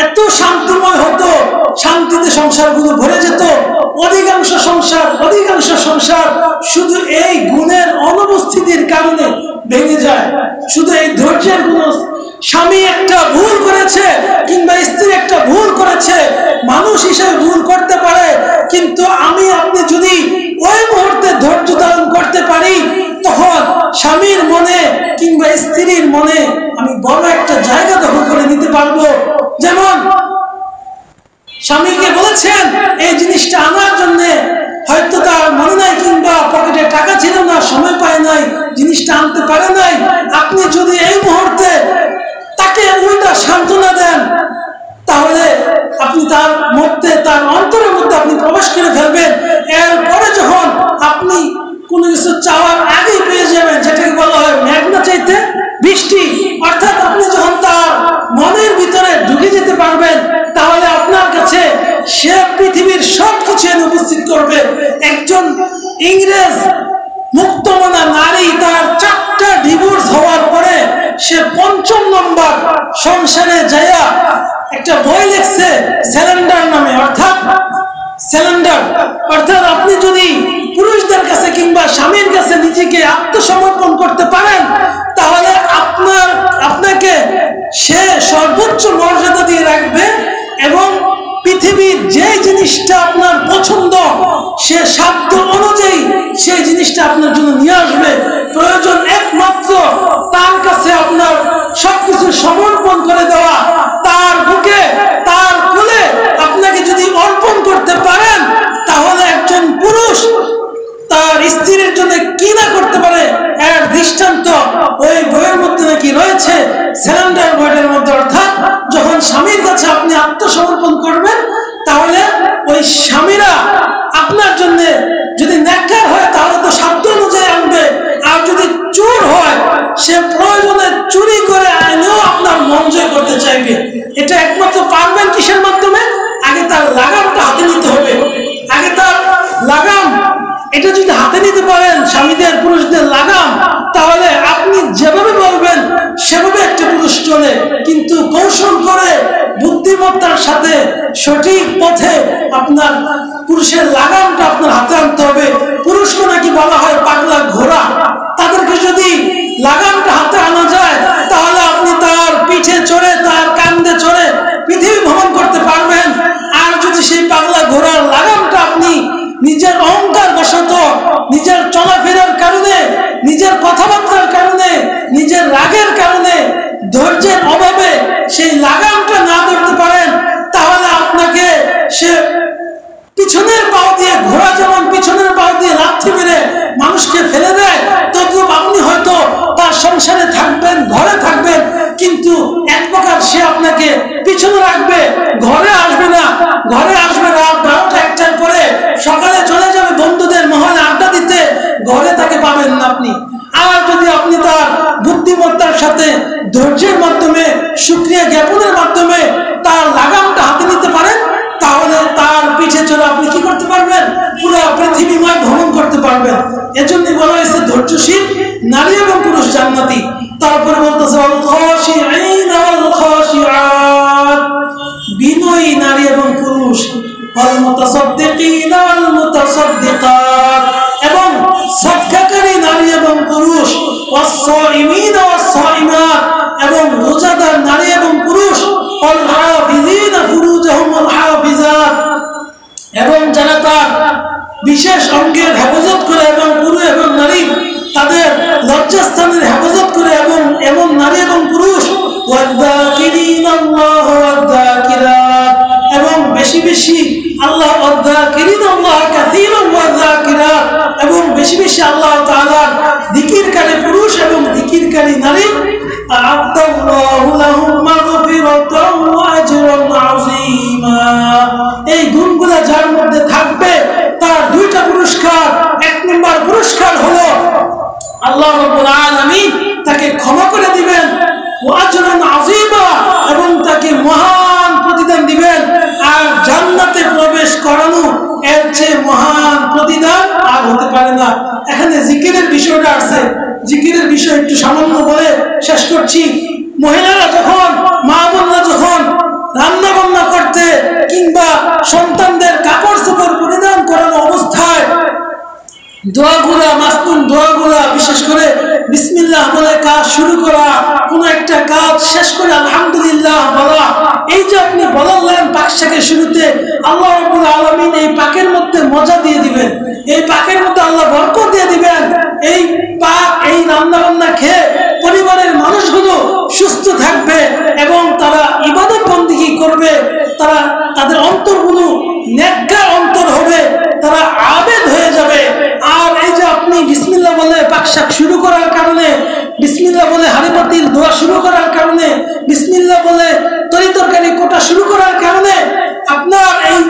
এত শান্তিময় হতো, শান্তিতে সংসারগুলো ভরে যেত। অধিকাংশ সংসার শুধু এই গুণের অনুপস্থিতির কারণে ভেঙে যায়, শুধু এই ধৈর্যের গুণ। স্বামী একটা ভুল করেছে কিংবা স্ত্রী একটা ভুল করেছে, মানুষ হিসেবে ভুল করতে পারে, কিন্তু আমি আপনি যদি ওই মুহূর্তে ধৈর্য ধারণ করতে পারি, তখন স্বামীর মনে কিংবা স্ত্রীর মনে আমি বড় একটা জায়গা দখল করে নিতে পারবো। যেমন স্বামীকে বলেছেন এই জিনিসটা আনার জন্য, হয়তো তার মনে নাই কিংবা পকেটে টাকা ছিল না, সময় পায় নাই, জিনিসটা আনতে পারে নাই। আপনি যদি এই মুহূর্তে তাকে উল্টা সান্ত্বনা দেন, তাহলে আপনি তার মধ্যে, তার অন্তরের মধ্যে আপনি প্রবেশ করে ফেলবেন। এরপরে যখন আপনি কোনো কিছু চাওয়ার আগেই পেয়ে যাবেন, যেটাকে বলা হয় মেঘ না চাইতে বৃষ্টি, অর্থাৎ আপনি যখন তার মনের ভিতরে ঢুকে যেতে পারবেন, তাহলে আপনার কাছে সে পৃথিবীর সব কিছু এনে উপস্থিত করবে। একজন ইংরেজ মুক্তমনা নারী তার 4টা ডিভোর্স হওয়ার পরে সে 5ম নম্বর সংসারে যাইয়া একটা বই লিখছে স্যালেন্ডার নামে, অর্থাৎ আপনি যদি পুরুষদের কাছে কিংবা স্বামীর কাছে নিজেকে আত্মসমর্পণ করতে পারেন, তাহলে আপনাকে সে সর্বোচ্চ মর্যাদা দিয়ে রাখবে এবং পৃথিবীর যে জিনিসটা আপনার পছন্দ সে সাধ্য অনুযায়ী সেই জিনিসটা আপনার জন্য নিয়ে আসবে। প্রয়োজন একমাত্র তার কাছে আপনার সবকিছু সমর্পণ করে দেওয়া, তার বুকে, তার কোলে আপনাকে যদি অর্পণ করতে পারেন, তাহলে একজন পুরুষ তার স্ত্রীর জন্য কি না করতে পারে এর দৃষ্টান্ত ওই বইয়ের মধ্যে নাকি রয়েছে, স্যালেন্ডার বইয়ের মধ্যে। অর্থাৎ যখন স্বামীর কাছে আপনি আত্মসমর্পণ করবেন, তাহলে ওই স্বামীরা আপনার জন্য যদি নেককার হয় তাহলে তো সাধ্য অনুযায়ী আনবে, আর যদি চোর হয় সে প্রয়োজনে চুরি করে আইনেও আপনার মন জয় করতে চাইবে। এটা একমাত্র পারবেন কিসের মাধ্যমে? আগে তার লাগামটা হাতে নিতে হবে। আগে তার লাগাম, এটা যদি হাতে নিতে পারেন, স্বামীদের পুরুষদের লাগাম, তাহলে আপনি যেভাবে বলবেন সেভাবে একটা পুরুষ চলে। কিন্তু কৌশল করে বুদ্ধিমত্তার সাথে সঠিক পথে আপনার পুরুষের লাগামটা আপনার হাতে আনতে হবে। পুরুষকে নাকি বলা হয় পাগলা ঘোড়া, তাদেরকে যদি লাগামটা হাতে আনা যায়, তাহলে আপনি তার পিঠে চড়ে, তার কান্দে চড়ে পৃথিবী ভ্রমণ করতে পারবেন। আর যদি সেই পাগলা ঘোড়ার লাগামটা আপনি নিজের অহংকার বশত, নিজের চলাফেরার কারণে, নিজের কথাবার্তার কারণে, নিজের রাগের কারণে, ধৈর্যের অভাবে সেই লাগামটা না ধরতে পারেন, তাহলে আপনাকে সে পিছনের পাও দিয়ে, ঘোড়া যেমন পিছনের পাও দিয়ে লাথি মেরে মানুষকে ফেলে দেয়, তদ্রূপ আপনি হয়তো তার সংসারে থাকবেন, ঘরে থাকবেন, কিন্তু এক প্রকার সে আপনাকে পিছনে রাখবে, ঘরে আসবে না। ঘরে আসবে রাত 12টা-1টার পরে, সকালে চলে যাবে বন্ধুদের মহলে আড্ডা দিতে, ঘরে তাকে পাবেন না আপনি। আর যদি আপনি তার বুদ্ধিমত্তার সাথে ধৈর্যের মাধ্যমে, শুকরিয়া জ্ঞাপনের মাধ্যমে তার লাগামটা হাতে নিতে পারেন, তাহলে তার পিঠে চড়ে আপনি কি করতে পারবেন? পুরো পৃথিবীময় ভ্রমণ করতে পারবেন। এজন্য বলা হয়েছে ধৈর্যশীল নারী এবং পুরুষ জান্নাতি। তারপরে বলতেছে বিনয়ী নারী এবং পুরুষ, এবং সদকাকারী নারী এবং পুরুষ, এবং রোজাদার নারী এবং পুরুষ, এবং যারা তার বিশেষ অঙ্গের হেফাজত করে, এবং পুরুষ এবং নারী তাদের লজ্জাস্থানের হেফাজত করে, এবং এমন নারী এবং পুরুষ, এবং বেশি বেশি আল্লাহ, এবং বেশি বেশি আল্লাহ তাআলার যিকিরকারী পুরুষ এবং যিকিরকারী নারী। এই গুণগুলো যার মধ্যে থাকবে তার 2টা পুরস্কার। 1 নম্বর পুরস্কার হলো আল্লাহ রাব্বুল আলামিন তাকে ক্ষমা করে দিবেন, ওয়া আজরুন পারে না। এখানে জিকিরের বিষয়টা আছে, জিকিরের বিষয় একটু সামান্য বলে শেষ করছি। মহিলারা যখন, মা বোনরা যখন রান্না বান্না করতে কিংবা সন্তানদের কাপড় চোপড় পরিধান করানো অবস্থায় দোয়াগুলা, মাসনুন দোয়াগুলা, বিশেষ করে বিসমিল্লাহ বলে কাজ শুরু করা, কোন একটা কাজ শেষ করে আলহামদুলিল্লাহ বলা, এই যে আপনি বললেন পাক শাকের শুরুতে, আল্লাহ রাব্বুল আলামিন এই পাকের মধ্যে মজা দিয়ে দিবেন, এই পাকের মধ্যে আল্লাহ বরকত দিয়ে দিবেন। এই পাক, এই রান্না বান্না খেয়ে পরিবারের মানুষগুলো সুস্থ থাকবে এবং তারা ইবাদত বন্দেগী করবে, তারা তাদের অন্তরগুলো নেককার অন্তর হবে, তারা আবেদ হয়ে যাবে। আর এই যে আপনি বিসমিল্লাহ বলে পাক শাক শুরু করার কারণে, বিসমিল্লাহ বলে হাড়িপাতিল দোয়া শুরু করার কারণে, বিসমিল্লাহ বলে তরিতরকারি কোটা শুরু করার কারণে আপনার এই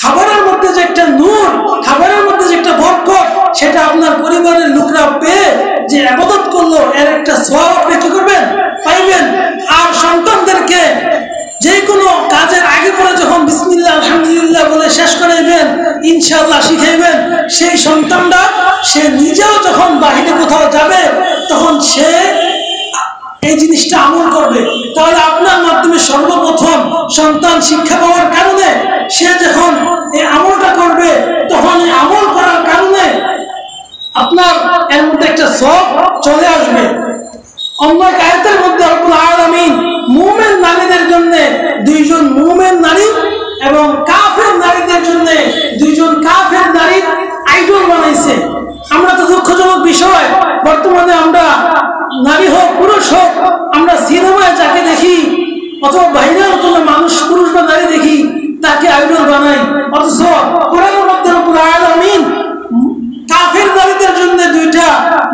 খাবারের মধ্যে যে একটা নূর, খাবারের মধ্যে যে একটা বরকত, সেটা আপনার পরিবারের লোকরা পেয়ে যে ইবাদত করলো, এর একটা সওয়াব আপনি কি করবেন? পাইবেন। আর সন্তানদেরকে যে কোনো কাজের আগে পরে যখন বিসমিল্লাহ আলহামদুলিল্লাহ বলে শেষ করাইবেন, ইনশাআল্লাহ শিখাইবেন, সেই সন্তানটা সে নিজেও যখন বাহিরে কোথাও যাবে তখন সে এই জিনিসটা আমল করবে। তাহলে আপনার মাধ্যমে সর্বপ্রথম সন্তান শিক্ষা পাওয়ার কারণে সে যখন এই আমলটা করবে, তখন এই আমল করার কারণে আপনার এর মধ্যে একটা সওয়াব চলে আসবে। অন্য আয়াতের মধ্যে রব্বুল আলামিন মুমিন নারীদের জন্য দুইজন মুমিন নারী এবং কাফের নারীদের জন্য দুইজন কাফের নারী আইডল বানাইছে। আমরা তো দুঃখজনক বিষয়, বর্তমানে আমরা নারী হোক পুরুষ হোক, আমরা সিনেমায় যাকে দেখি অথবা বাইরের কোনো মানুষ পুরুষ বা নারী দেখি তাকে আইডল বানাই, অথচ কোরআনের মধ্যে রব্বুল আলামিন কাফের নারীদের জন্য দুইটা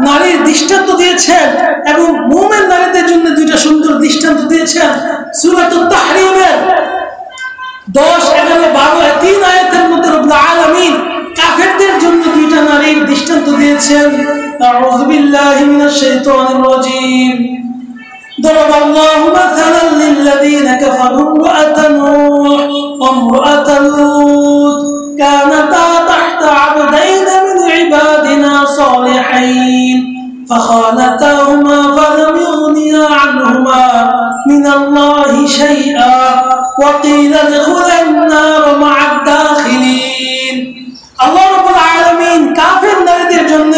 নারীর দৃষ্টান্ত দিয়েছেন এবং মুমিন নারীদের জন্য দুইটা সুন্দর দৃষ্টান্ত দিয়েছেন। সূরাতুত তাহরীমের 10, 11, 12 তিন আয়াতের মধ্যে রব্বুল আলামিন কাফেরদের জন্য দুইটা নারীর দৃষ্টান্ত দিয়েছেন। আউযু বিল্লাহি মিনাশ শাইতানির রাজীম। ضرب الله مثلا للذين كفروا امرأة نوح وامرأة لوط كانتا تحت عبدين من عبادنا صالحين فخانتاهما فلم يغنيا عنهما من الله شيئا وقيل ادخلا النار مع الداخلين। আল্লাহ রাব্বুল আলামিন কাফের নারীদের জন্য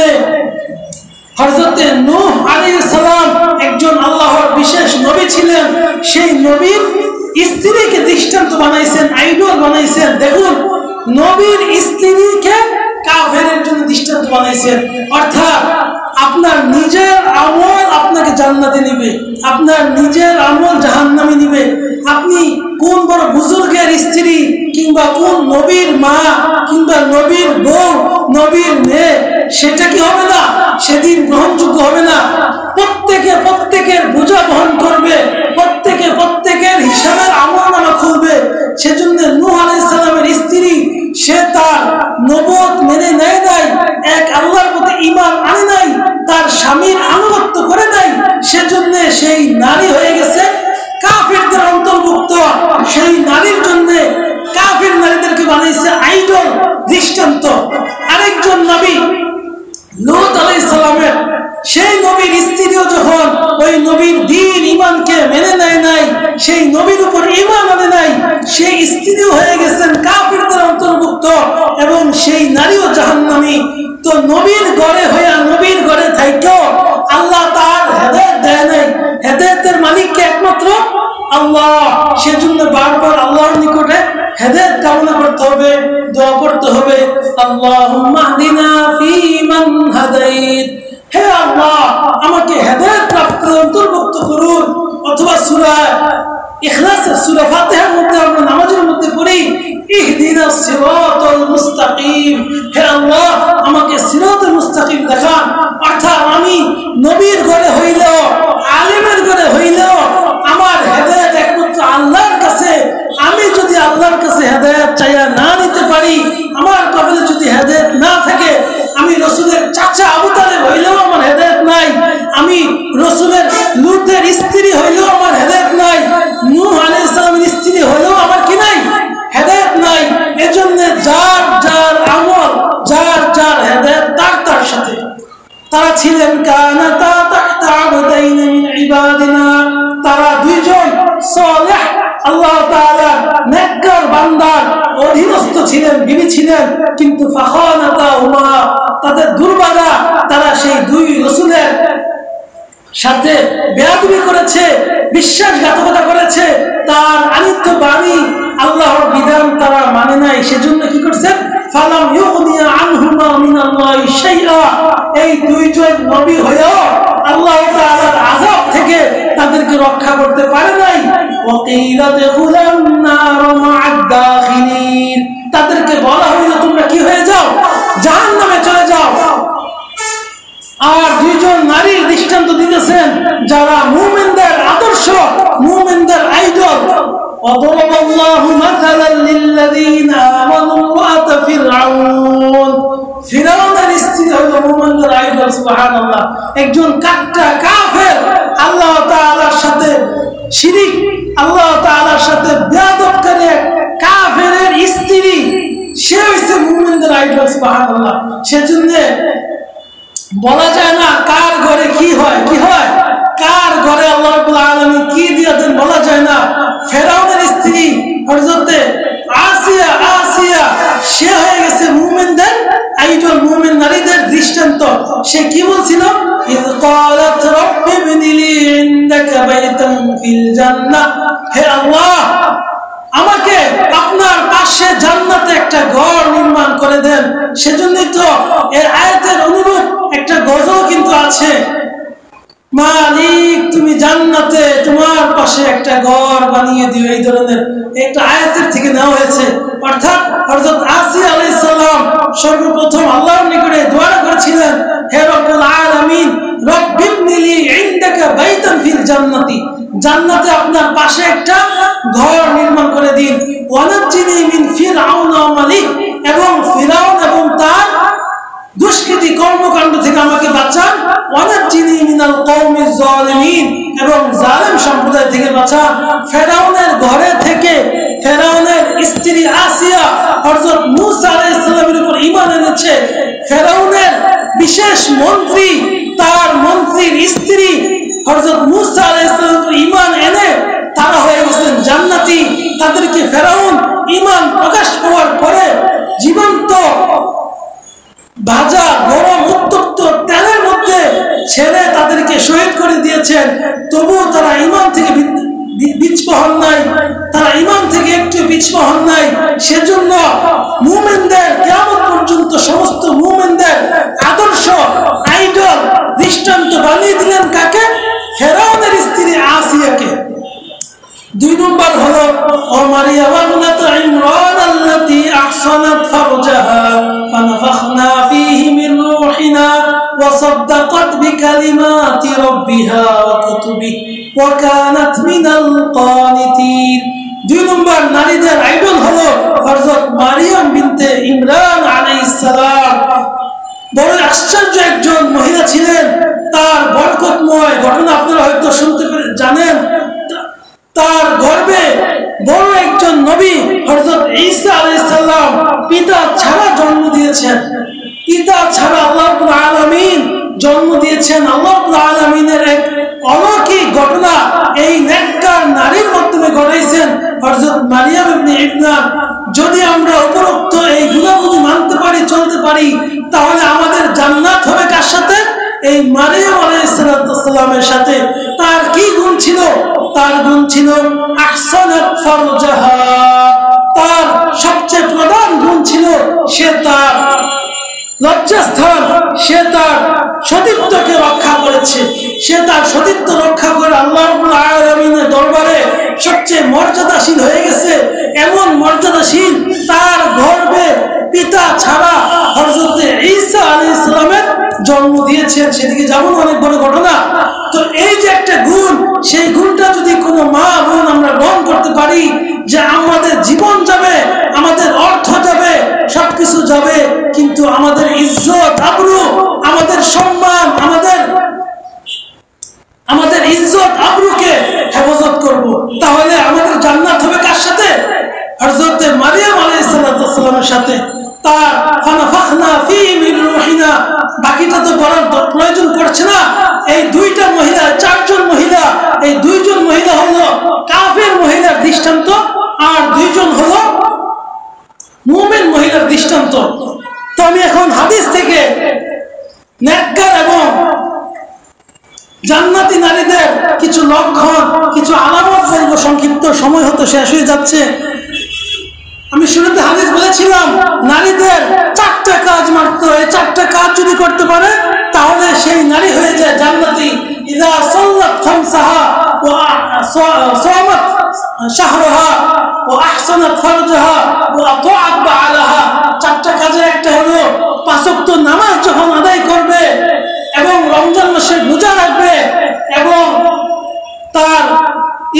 হযরত নূহ আলাইহিস সালাম একজন আল্লাহর বিশেষ নবী ছিলেন, সেই নবীর স্ত্রীকে দৃষ্টান্ত বানাইছেন, আইডল বানাইছেন। দেখুন, নবীর স্ত্রীকে কাফেরের জন্য দৃষ্টান্ত বানাইছেন। অর্থাৎ আপনার নিজের আমল আপনাকে জান্নাতে নিবে, আপনার নিজের আমল জাহান্নামে নিবে। আপনি কোন বড় বুজুর্গের স্ত্রী কিংবা কোন নবীর মা কিংবা নবীর বউ, নবীর মেয়ে, সেটা কি হবে না? সেদিন গ্রহণযোগ্য হবে না। প্রত্যেকে প্রত্যেকের বোঝা বহন করবে, প্রত্যেকে প্রত্যেকের হিসাবের আমলনামা খুলবে। সেজন্য নূহ আলাইহিস সালামের স্ত্রী, সে তার নবুয়ত মেনে নেয় নাই, এক আল্লাহর প্রতি ঈমান আনে নাই, তার স্বামীর আনুগত্য করে নাই, সেজন্য সেই নারী হয়ে গেছে কাফেরদের অন্তর্ভুক্ত। সেই নারীর জন্য কাফের নারীদেরকে বানাইছে আইডল, দৃষ্টান্ত। আরেকজন নবী লূত আলাইহিস সালামের, সেই নবীর স্ত্রীও যখন ওই নবীর দ্বীন ঈমানকে মেনে নেয় নাই, সেই নবীর উপর ঈমান আনে নাই, সেই স্ত্রীও হয়ে গেছেন কাফেরদের অন্তর্ভুক্ত এবং সেই নারীও জাহান্নামী। তো নবীর ঘরে হইয়া নবীর ঘরে থাইকেও আল্লাহ তার হেদায়েত দেয় নাই। হেদায়েতের মালিককে একমাত্র আল্লাহ। সেজন্য বারবার আল্লাহর নিকটে হেদায়েত কামনা করতে হবে, দোয়া করতে হবে। আল্লাহুম্মা হদিনা ফীমান হাদাইত, হে আল্লাহ আমাকে হেদায়েত প্রাপ্ত অন্তর্ভুক্ত করুন। অথবা সূরা ইখলাসের সূরা ফাতিহার মধ্যে আমরা নামাজের মধ্যে পড়ি, ইহদিনাস সিরাতাল মুস্তাকিম, হে আল্লাহ আমাকে সিরাতাল মুস্তাকিম দেখান। অর্থাৎ আমি নবীর ঘরে হইলেও, আলেমের ঘরে হইলেও আমার হেদায়েত একমাত্র আল্লাহর কাছে। আমি যদি আল্লাহর কাছে হেদায়েত চাইয়া না নিতে পারি, আমার কপালে যদি হেদায়েত না থাকে, আমি রাসূলের চাচা আবু তালেব হইলেও আমার হেদায়েত নাই, আমি রাসূলের লূতের স্ত্রী হইলেও আমার হেদায়েত নাই, নূহ আলাইহিস সালামের স্ত্রী হইলেও আমার কি নাই? হেদায়েত নাই। এজন্য যার যার ছিলেন, বিবি ছিলেন, কিন্তু ফাখানাতাহুমা, তাদের দুর্ভাগা, তারা সেই দুই রাসূলের সাথে বেয়াদবি করেছে, বিশ্বাসঘাতকতা করেছে, তার আনিত বাণী আল্লাহর বিধান তারা মানে নাই। সেজন্য কি করছেন? ফালাম ইউগনিয়া আনহুমা মিনাল্লাহি শাইআ, এই দুইজন নবী হয়েও আল্লাহ তাআলার আযাব থেকে তাদেরকে রক্ষা করতে পারে নাই। ওয়াকিলা দুখুলান নার মা'আদ দাখিলিন, তাদেরকে বলা হলো তোমরা কি হয়ে যাও? জাহান্নামে চলে যাও। আর দুইজন নারীর দৃষ্টান্ত দিতেছেন যারা মুমিনদের আদর্শ, মুমিনদের আইডল। وضرب الله مثلا للذين آمنوا امرأة فرعون, ফিরাউনের স্ত্রী হলো মুমিনদের আইডল। সুবহানাল্লাহ। একজন কাট্টা কাফের, আল্লাহ তাআলার সাথে শিরিক, আল্লাহ তাআলার সাথে বেয়াদবকারী কাফেরের স্ত্রী, সে হইছে মুমিনদের আইডল। সুবহানাল্লাহ। সেজন্য বলা যায় না কার ঘরে কি হয়, কি হয়, কার ঘরে আল্লাহ রাব্বুল আলামিন কি দিয়ে দেন বলা যায় না। ফেরাউনের স্ত্রী হযরতে আসিয়া, সে হয়ে গেছে মুমিনদের আইডল, মুমিন নারীদের দৃষ্টান্ত। সে কি বলছিল? ইয ক্বালাত রাব্বি ইবনি লি ইনদাকা বাইতান ফিল জান্নাহ, হে আল্লাহ আমাকে আপনার পাশে জান্নাতে একটা ঘর নির্মাণ করে দেন। সেজন্যই তো এর আয়াতের অনুরূপ একটা গজল কিন্তু আছে, মালিক তুমি জান্নাতে তোমার পাশে একটা ঘর বানিয়ে দিও, এই ধরনের একটা আয়াতের থেকে নেওয়া হয়েছে। অর্থাৎ হযরত আসিয়া আলাইহিস সালাম সর্বপ্রথম আল্লাহর নিকটে দোয়া করেছিলেন, হে রব্বুল আলামিন রব্বিবনি লি ইনদাকা বাইতান ফিল জান্নাতি, জান্নাতে আপনার পাশে একটা ঘর নির্মাণ করে দিন। ওয়ানাজ্জিনি মিন ফিরআউন ওয়া মালিক, এবং ফিরআউন এবং তার দুষ্কৃতী কর্মকাণ্ড থেকে আমাকে বাঁচান। ওয়ানাজ্জিনি মিনাল কওমিজ জালিমিন, এবং জালেম সম্প্রদায় থেকে বাঁচান। ফেরাউনের ঘরে থেকে ফেরাউনের স্ত্রী আসিয়া হযরত মূসা আলাইহিস সালামের উপর ঈমান এনেছে। ফেরাউনের বিশেষ মন্ত্রী, তার মন্ত্রীর স্ত্রী হযরত মূসা আলাইহিস সালামের উপর ঈমান এনে তারা হয়ে গেছেন জান্নাতি। তাদেরকে ফেরাউন ঈমান প্রকাশ পাওয়ার পরে জীবন্ত ভাজা গরম উত্তপ্ত তেলের মধ্যে ছেড়ে তাদেরকে শহীদ করে দিয়েছেন। তবুও তারা ঈমান থেকে পিছপা হন নাই, তারা ঈমান থেকে একটু পিছপা হন নাই। সেজন্য মুমিনদের কিয়ামত পর্যন্ত সমস্ত মুমিনদের আদর্শ আইডল দৃষ্টান্ত বানিয়ে দিলেন কাকে? ফেরাউনের স্ত্রী আসিয়াকে। দুই নম্বর হলো ও মারিয়াম ইবনাত ইমরান আল্লাতী আহসানাত ফারজাহা ফানাফাখনা ফীহি মিন রূহিনা ওয়া সাদ্দাকাত বিকালিমাতি রাব্বিহা ওয়া কুতুবিহি ওয়া কানাত মিনাল কানিতিন। দুই নম্বর নারীদের আইডল হলো হযরত মারিয়াম বিনতে ইমরান আলাইহিস সালাম। বড় আশ্চর্য একজন মহিলা ছিলেন। তার বরকতময় ঘটনা আপনারা হয়তো শুনতে জানেন। তার গর্ভে বড় একজন নবী হযরত ঈসা আলাইহিস সালাম পিতা ছাড়া জন্ম দিয়েছেন। পিতা ছাড়া আল্লাহ রাব্বুল আলামিন জন্ম দিয়েছেন। আল্লাহ রাব্বুল আলামিনের এক অলৌকিক ঘটনা এই নেককার নারীর মাধ্যমে ঘটাইছেন হযরত মারিয়াম ইবনে ইমরান। যদি আমরা উপরোক্ত এই গুণাবলী মানতে পারি, চলতে পারি, তাহলে আমাদের জান্নাত হবে কার সাথে? এই মারিয়াম আলাইহিস সালামের সাথে। তার কি গুণ ছিল? তার গুণ ছিল আহসানাত ফারজাহা। তার সবচেয়ে প্রধান গুণ ছিল সে তার লজ্জাস্থান, সে তার সতীত্বকে রক্ষা করেছে। সে তার সতীত্ব রক্ষা করে আল্লাহ রাব্বুল আলামিনের দরবারে সবচেয়ে মর্যাদাশীল হয়ে গেছে। এমন মর্যাদাশীল, তার গর্ভে পিতা ছাড়া হযরত ঈসা আলাইহিস সালামের জন্ম দিয়েছেন। সেদিকে যেমন অনেক বড় ঘটনা। তো এই যে একটা গুণ, সেই গুণটা যদি কোনো মা বোন আমরা গ্রহণ করতে পারি, যে আমাদের জীবন যাবে, আমাদের অর্থ যাবে, সবকিছু যাবে, কিন্তু আমাদের ইজ্জত আবরু, আমাদের সম্মান, আমাদের ইজ্জত আবরুকে হেফাজত করব, তাহলে আমাদের জান্নাত হবে কার সাথে? হযরত মারিয়াম আলাইহিস সালামের সাথে। তার ফানাফাখনা ফীহি মিন রূহিনা, বাকিটা তো বলার প্রয়োজন পড়ছে না। এই দুইটা মহিলা, চারজন মহিলা, এই দুইজন মহিলা হলো কাফের মহিলার দৃষ্টান্ত, আর দুইজন হলো মুমিন তো আমি এখন হাদিস থেকে নেককার এবং জান্নাতি নারীদের কিছু লক্ষণ, কিছু আলামত বলবো। সংক্ষিপ্ত সময় হতো শেষ হয়ে যাচ্ছে। আমি শুরুতে হাদিস বলেছিলাম নারীদের 4টা কাজ মাত্র, এই 4টা কাজ যদি করতে পারে তাহলে সেই নারী হয়ে যায় জান্নাতি। ইযা সাল্লাত খামসাহা ওয়া সামাত শাহরাহা ওয়া আহসানাত ফারজাহা ওয়া আতাআত বা'লাহা। 4টা কাজের একটা হলো 5 ওয়াক্ত নামাজ যখন আদায় করবে এবং রমজান মাসে রোজা রাখবে এবং তার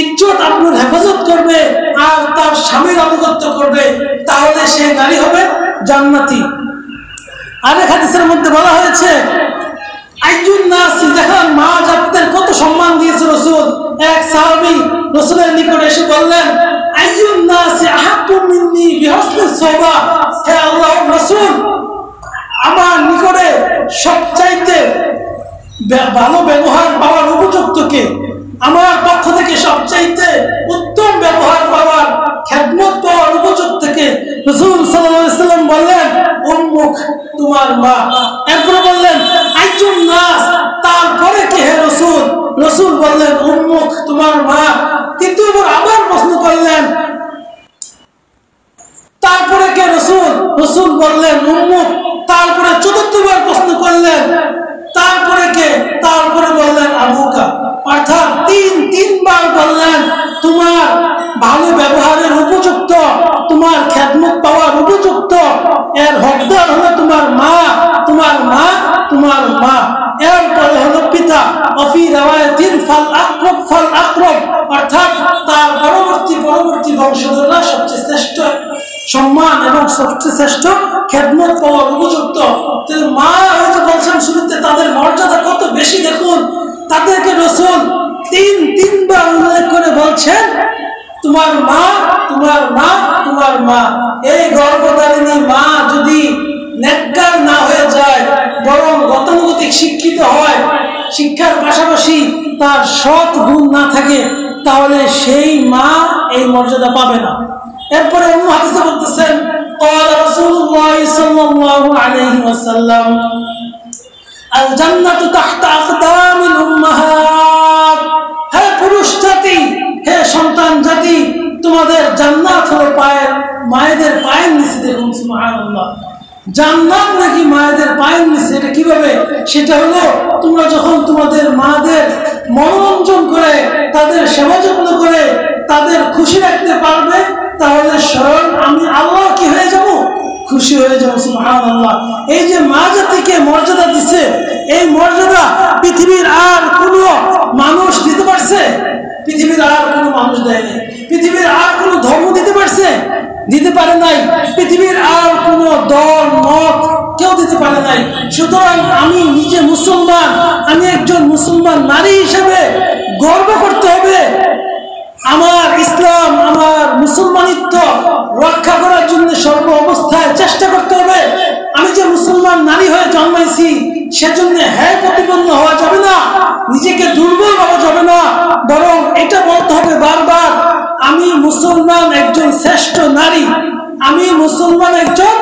ইজ্জত আপনার হেফাজত করবে আর তার স্বামীর আনুগত্য করবে, তাহলে সেই নারী হবে জান্নাতি। আরেক হাদিসের মধ্যে বলা হয়েছে আইয়ুন নাস, দেখেন মা জাতিদের কত সম্মান দিয়েছে রাসূল। এক সাহাবী রাসূলের নিকট এসে বললেন আইয়ুন নাস আহাক্কু মিন্নি বিহুসনি সুহবা, হে আল্লাহর রাসূল, আমার নিকটে সবচাইতে ভালো ব্যবহার পাওয়ার উপযুক্ত কে? আমার পক্ষ থেকে সবচাইতে উত্তম ব্যবহার পাওয়ার, খেদমত পাওয়ার উপযুক্ত কে? রাসূল সাল্লাল্লাহু আলাইহি ওয়াসাল্লাম বললেন উম্মুক, তোমার মা। এরপরে বললেন আইয়ুন নাস, তারপরে কে হে রাসূল? রাসূল বললেন উম্মুক, তোমার মা। তৃতীয়বার আবার প্রশ্ন করলেন তারপরে কে রাসূল? রাসূল বললেন উম্মুক। তারপরে চতুর্থবার প্রশ্ন করলেন তারপরে কে? তারপরে বললেন আবুকা। অর্থাৎ তিনবার বললেন তোমার ভালো ব্যবহারের উপযুক্ত, তোমার খেদমত পাওয়ার উপযুক্ত, এর হকদার হলো তোমার মা, তোমার মা, তোমার মা। এরপরে হলো পিতা। অফি রাওয়ায়াতিন ফাল আকরব ফাল আকরব, অর্থাৎ তার পরবর্তী বংশধররা সবচেয়ে শ্রেষ্ঠ সম্মান এবং সবচেয়ে শ্রেষ্ঠ খেদমত পাওয়ার উপযুক্ত। মা হয়তো বলছেন শুরুতে, তাদের মর্যাদা কত বেশি দেখুন। তাদেরকে রাসূল তিনবার উল্লেখ করে বলছেন তোমার মা, তোমার মা, তোমার মা। এই গর্ভধারিণী মা যদি নেককার না হয়ে যায়, বরং গতানুগতিক শিক্ষিত হয়, শিক্ষার পাশাপাশি তার সৎ গুণ না থাকে, তাহলে সেই মা এই মর্যাদা পাবে না। এরপরে অন্য হাদিসে বলতেছেন قال رسول الله صلى الله عليه وسلم الجنة تحت أقدام الأمهات। হে পুরুষ জাতি, হে সন্তান জাতি, তোমাদের জান্নাত হলো মায়েদের পায়ের নিচে। দেখুন সুবহানাল্লাহ, জান্নাত নাকি মায়েদের পায়ের নিচে। এটা কিভাবে? সেটা হলো তোমরা যখন তোমাদের মাদের মনোরঞ্জন করে, তাদের সেবা যত্ন করে, তাদের খুশি রাখতে পারবে, তাহলে স্বয়ং আমি আল্লাহ কি হয়ে যাব? খুশি হয়ে যাব। সুবহানাল্লাহ। এই যে মা জাতিকে মর্যাদা দিছে, এই মর্যাদা পৃথিবীর আর কোনো মানুষ দিতে পারছে? পৃথিবীর আর কোনো মানুষ দেয়নি। পৃথিবীর আর কোনো ধর্ম দিতে পারছে? দিতে পারে নাই। পৃথিবীর আর কোনো দল মত কেউ দিতে পারে নাই। সুতরাং আমি নিজে মুসলমান, আমি একজন মুসলমান নারী হিসেবে গর্ব করতে হবে। আমার ইসলাম, আমার মুসলমানিত্ব রক্ষা করার জন্য সর্ব অবস্থায় চেষ্টা করতে হবে। আমি যে মুসলমান নারী হয়ে জন্মাইছি, সেজন্য হ্যাঁ প্রতিপন্ন হওয়া যাবে না, নিজেকে দুর্বল ভাবা যাবে না, বরং এটা বলতে হবে বারবার আমি মুসলমান একজন শ্রেষ্ঠ নারী, আমি মুসলমান একজন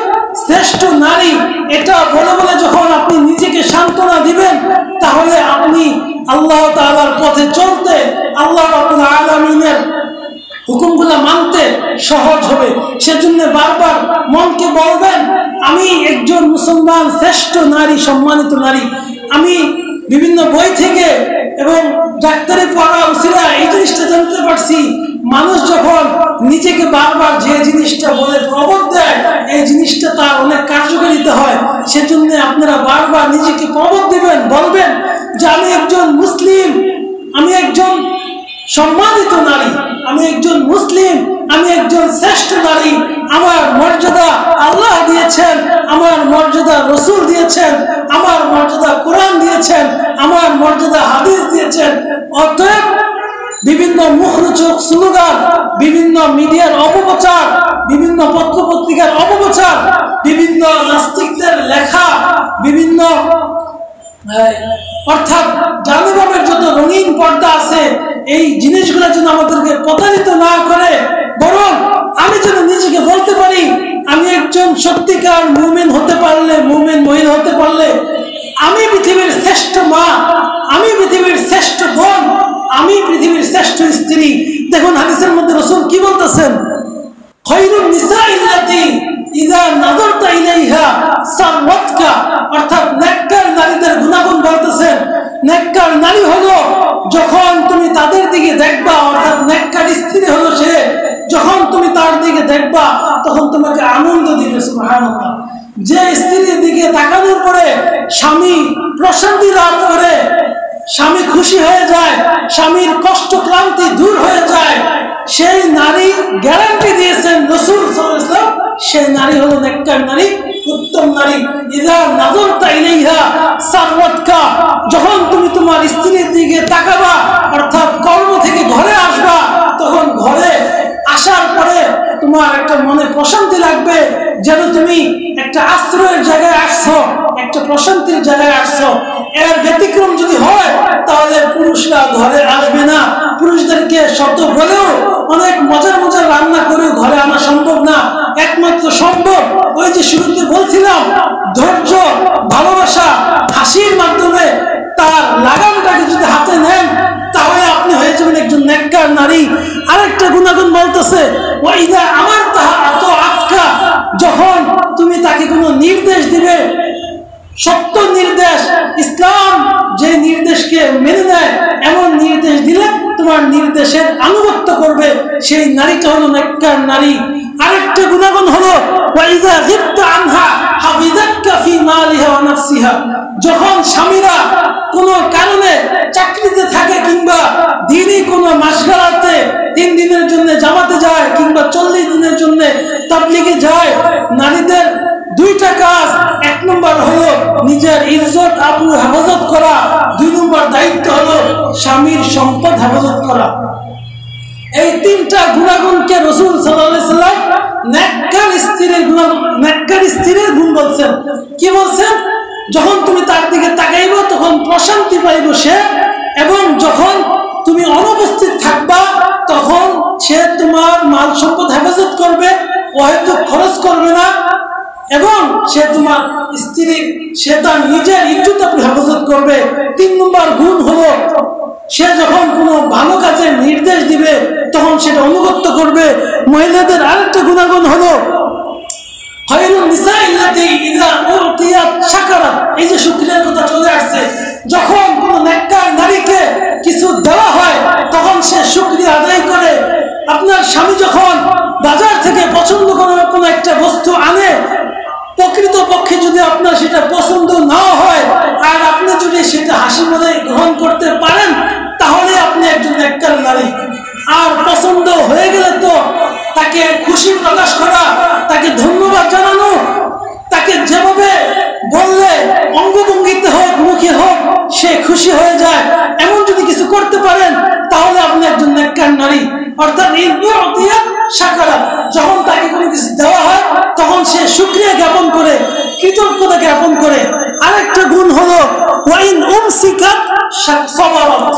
শ্রেষ্ঠ নারী। এটা বলে বলে যখন আপনি নিজেকে সান্ত্বনা দিবেন, তাহলে আপনি আল্লাহ তাআলার পথে চলতে, আল্লাহ রাব্বুল আলামিনের হুকুমগুলো মানতে সহজ হবে। সেজন্য বারবার মনকে বলবেন আমি একজন মুসলমান শ্রেষ্ঠ নারী, সম্মানিত নারী। আমি বিভিন্ন বই থেকে এবং ডাক্তারি পড়া উসিলা এই জিনিসটা জানতে পারছি, মানুষ যখন নিজেকে বারবার যে জিনিসটা বলে প্রবোধ দেয়, এই জিনিসটা তার অনেক কার্যকারিতা হয়। সেজন্য আপনারা বারবার নিজেকে প্রবোধ দিবেন, বলবেন যে আমি একজন মুসলিম, আমি একজন সম্মানিত নারী, আমি একজন মুসলিম, আমি একজন শ্রেষ্ঠ নারী। আমার মর্যাদা আল্লাহ দিয়েছেন, আমার মর্যাদা রাসূল দিয়েছেন, আমার মর্যাদা কোরআন দিয়েছেন, আমার মর্যাদা হাদিস দিয়েছেন। অতএব বিভিন্ন মুখরোচক স্লোগান, বিভিন্ন মিডিয়ার অপপ্রচার, বিভিন্ন পত্রপত্রিকার অপপ্রচার, বিভিন্ন নাস্তিকদের লেখা, বিভিন্ন অর্থাৎ জাদুবাবের যত রঙিন পর্দা আছে, এই জিনিসগুলো যেন আমাদেরকে প্রতারিত না করে, বরং আমি যেন নিজেকে বলতে পারি আমি একজন সত্যিকার মুমিন হতে পারলে, মুমিন মহিলা হতে পারলে আমি পৃথিবীর শ্রেষ্ঠ মা, আমি পৃথিবীর শ্রেষ্ঠ বোন, আমি পৃথিবীর শ্রেষ্ঠ স্ত্রী। দেখুন হাদিসের মধ্যে রাসূল কি বলতেছেন, খায়রুন নিসাইল্লাতি ইযা নাযারতা ইলাইহা সারওয়াতকা, অর্থাৎ নেককার নারীদের গুণাগুণ বলতেছেন। নেককার নারী হলো যখন তুমি তাদের দিকে দেখবা, অর্থাৎ নেককার স্ত্রী হলো সে যখন তুমি তার দিকে দেখবা তখন তোমাকে আনন্দ দিবে। সুবহানাল্লাহ। যে স্ত্রীর দিকে তাকানোর পরে স্বামী প্রশান্তি লাভ করে, স্বামী খুশি হয়ে যায়, স্বামীর কষ্ট ক্লান্তি দূর হয়ে যায়, সেই নারী গ্যারান্টি দিয়েছেন রাসূল সাল্লাল্লাহু আলাইহি ওয়াসাল্লাম, সেই নারী হলো নেককার নারী, উত্তম নারী। ইযা নাযারতা ইলাইহা সারওয়াতকা, যখন তুমি তোমার স্ত্রীর দিকে তাকাবা, অর্থাৎ কর্ম থেকে ঘরে আসবা, তখন ঘরে আসার পরে তোমার একটা মনে প্রশান্তি লাগবে, যেন তুমি একটা আশ্রয়ের জায়গায় আসছো, একটা প্রশান্তির জায়গায় আসছো। এর ব্যতিক্রম যদি হয় তাহলে পুরুষরা ঘরে আসবে না। পুরুষদেরকে শব্দ বলেও অনেক মজার মজার রান্না করেও ঘরে আনা সম্ভব না। একমাত্র সম্ভব ওই যে শুরুতে বলছিলাম, ধৈর্য, ভালোবাসা, হাসির মাধ্যমে তার লাগামটাকে যদি হাতে নেন তাহলে আপনি হয়ে যাবেন একজন নেককার নারী। আরেকটা গুণাগুণ বলতেছে, ওয়াইদা আমার তাহা এত আটকা, যখন তুমি তাকে কোনো নির্দেশ দিবে, সত্য নির্দেশ, ইসলাম যে নির্দেশকে মেনে নেয় এমন নির্দেশ দিলে তোমার নির্দেশের আনুগত্য করবে, সেই নারীটা হলো নেককার নারী। আরেকটা গুণাগুণ হলো ওয়াইদা গিবতা আনহা হাফিযাতকা ফি মালিহা ওয়া নাফসিহা, যখন স্বামীরা কোনো কারণে চাকরিতে থাকে কিংবা দিনই কোনো মাসগালাতে 3 দিনের জন্য জামাতে যায় কিংবা 40 দিনের জন্য তাবলীগে যায়, নারীদের 2টা কাজ। 1 নম্বর হলো নিজের ইজ্জত আবরু হেফাজত করা, 2 নম্বর দায়িত্ব হলো স্বামীর সম্পদ হেফাজত করা। এই 3টা গুণাগুণকে রাসূল সাল্লাল্লাহু আলাইহি সাল্লাম নেককার স্ত্রীর গুণ বলছেন। কি বলছেন? যখন তুমি তার দিকে তাকাইবো তখন প্রশান্তি পাইব সে, এবং যখন তুমি অনুপস্থিত থাকবা তখন সে তোমার মাল সম্পদ হেফাজত করবে, হয়তো খরচ করবে না, এবং সে তোমার স্ত্রী, সে তার নিজের ইজ্জত হেফাজত করবে। 3 নম্বর গুণ হলো সে যখন কোনো ভালো কাজের নির্দেশ দিবে তখন সেটা অনুগত্য করবে। মহিলাদের আরেকটা গুণাগুণ হলো খায়রুন নিসাইল্লাতি ইযা উতিয়াত শাকারাত, এই যে শুকরিয়ার কথা চলে আসছে, যখন কোনো নেককার নারীকে কিছু দেওয়া হয় তখন সে শুকরিয়া আদায় করে। আপনার স্বামী যখন বাজার থেকে পছন্দ করে কোনো একটা বস্তু আনে, প্রকৃতপক্ষে যদি আপনার সেটা পছন্দ না হয় আর আপনি যদি সেটা হাসি মনে গ্রহণ করতে পারেন তাহলে আপনি একজন নেককার নারী। আর পছন্দ হয়ে গেলে তো তাকে খুশি প্রকাশ করা, তাকে ধন্যবাদ জানানো, তাকে যেভাবে বললে অঙ্গভঙ্গিতে হোক মুখে হোক সে খুশি হয়ে যায়, এমন যদি কিছু করতে পারেন তাহলে আপনি একজন নেককার নারী। অর্থাৎ শাকারাত, যখন তাকে কোনো কিছু দেওয়া হয় তখন সে শুকরিয়া জ্ঞাপন করে, কৃতজ্ঞতা জ্ঞাপন করে। আরেকটা গুণ হলো ওয়াইন উমসিকাত সাবরাত,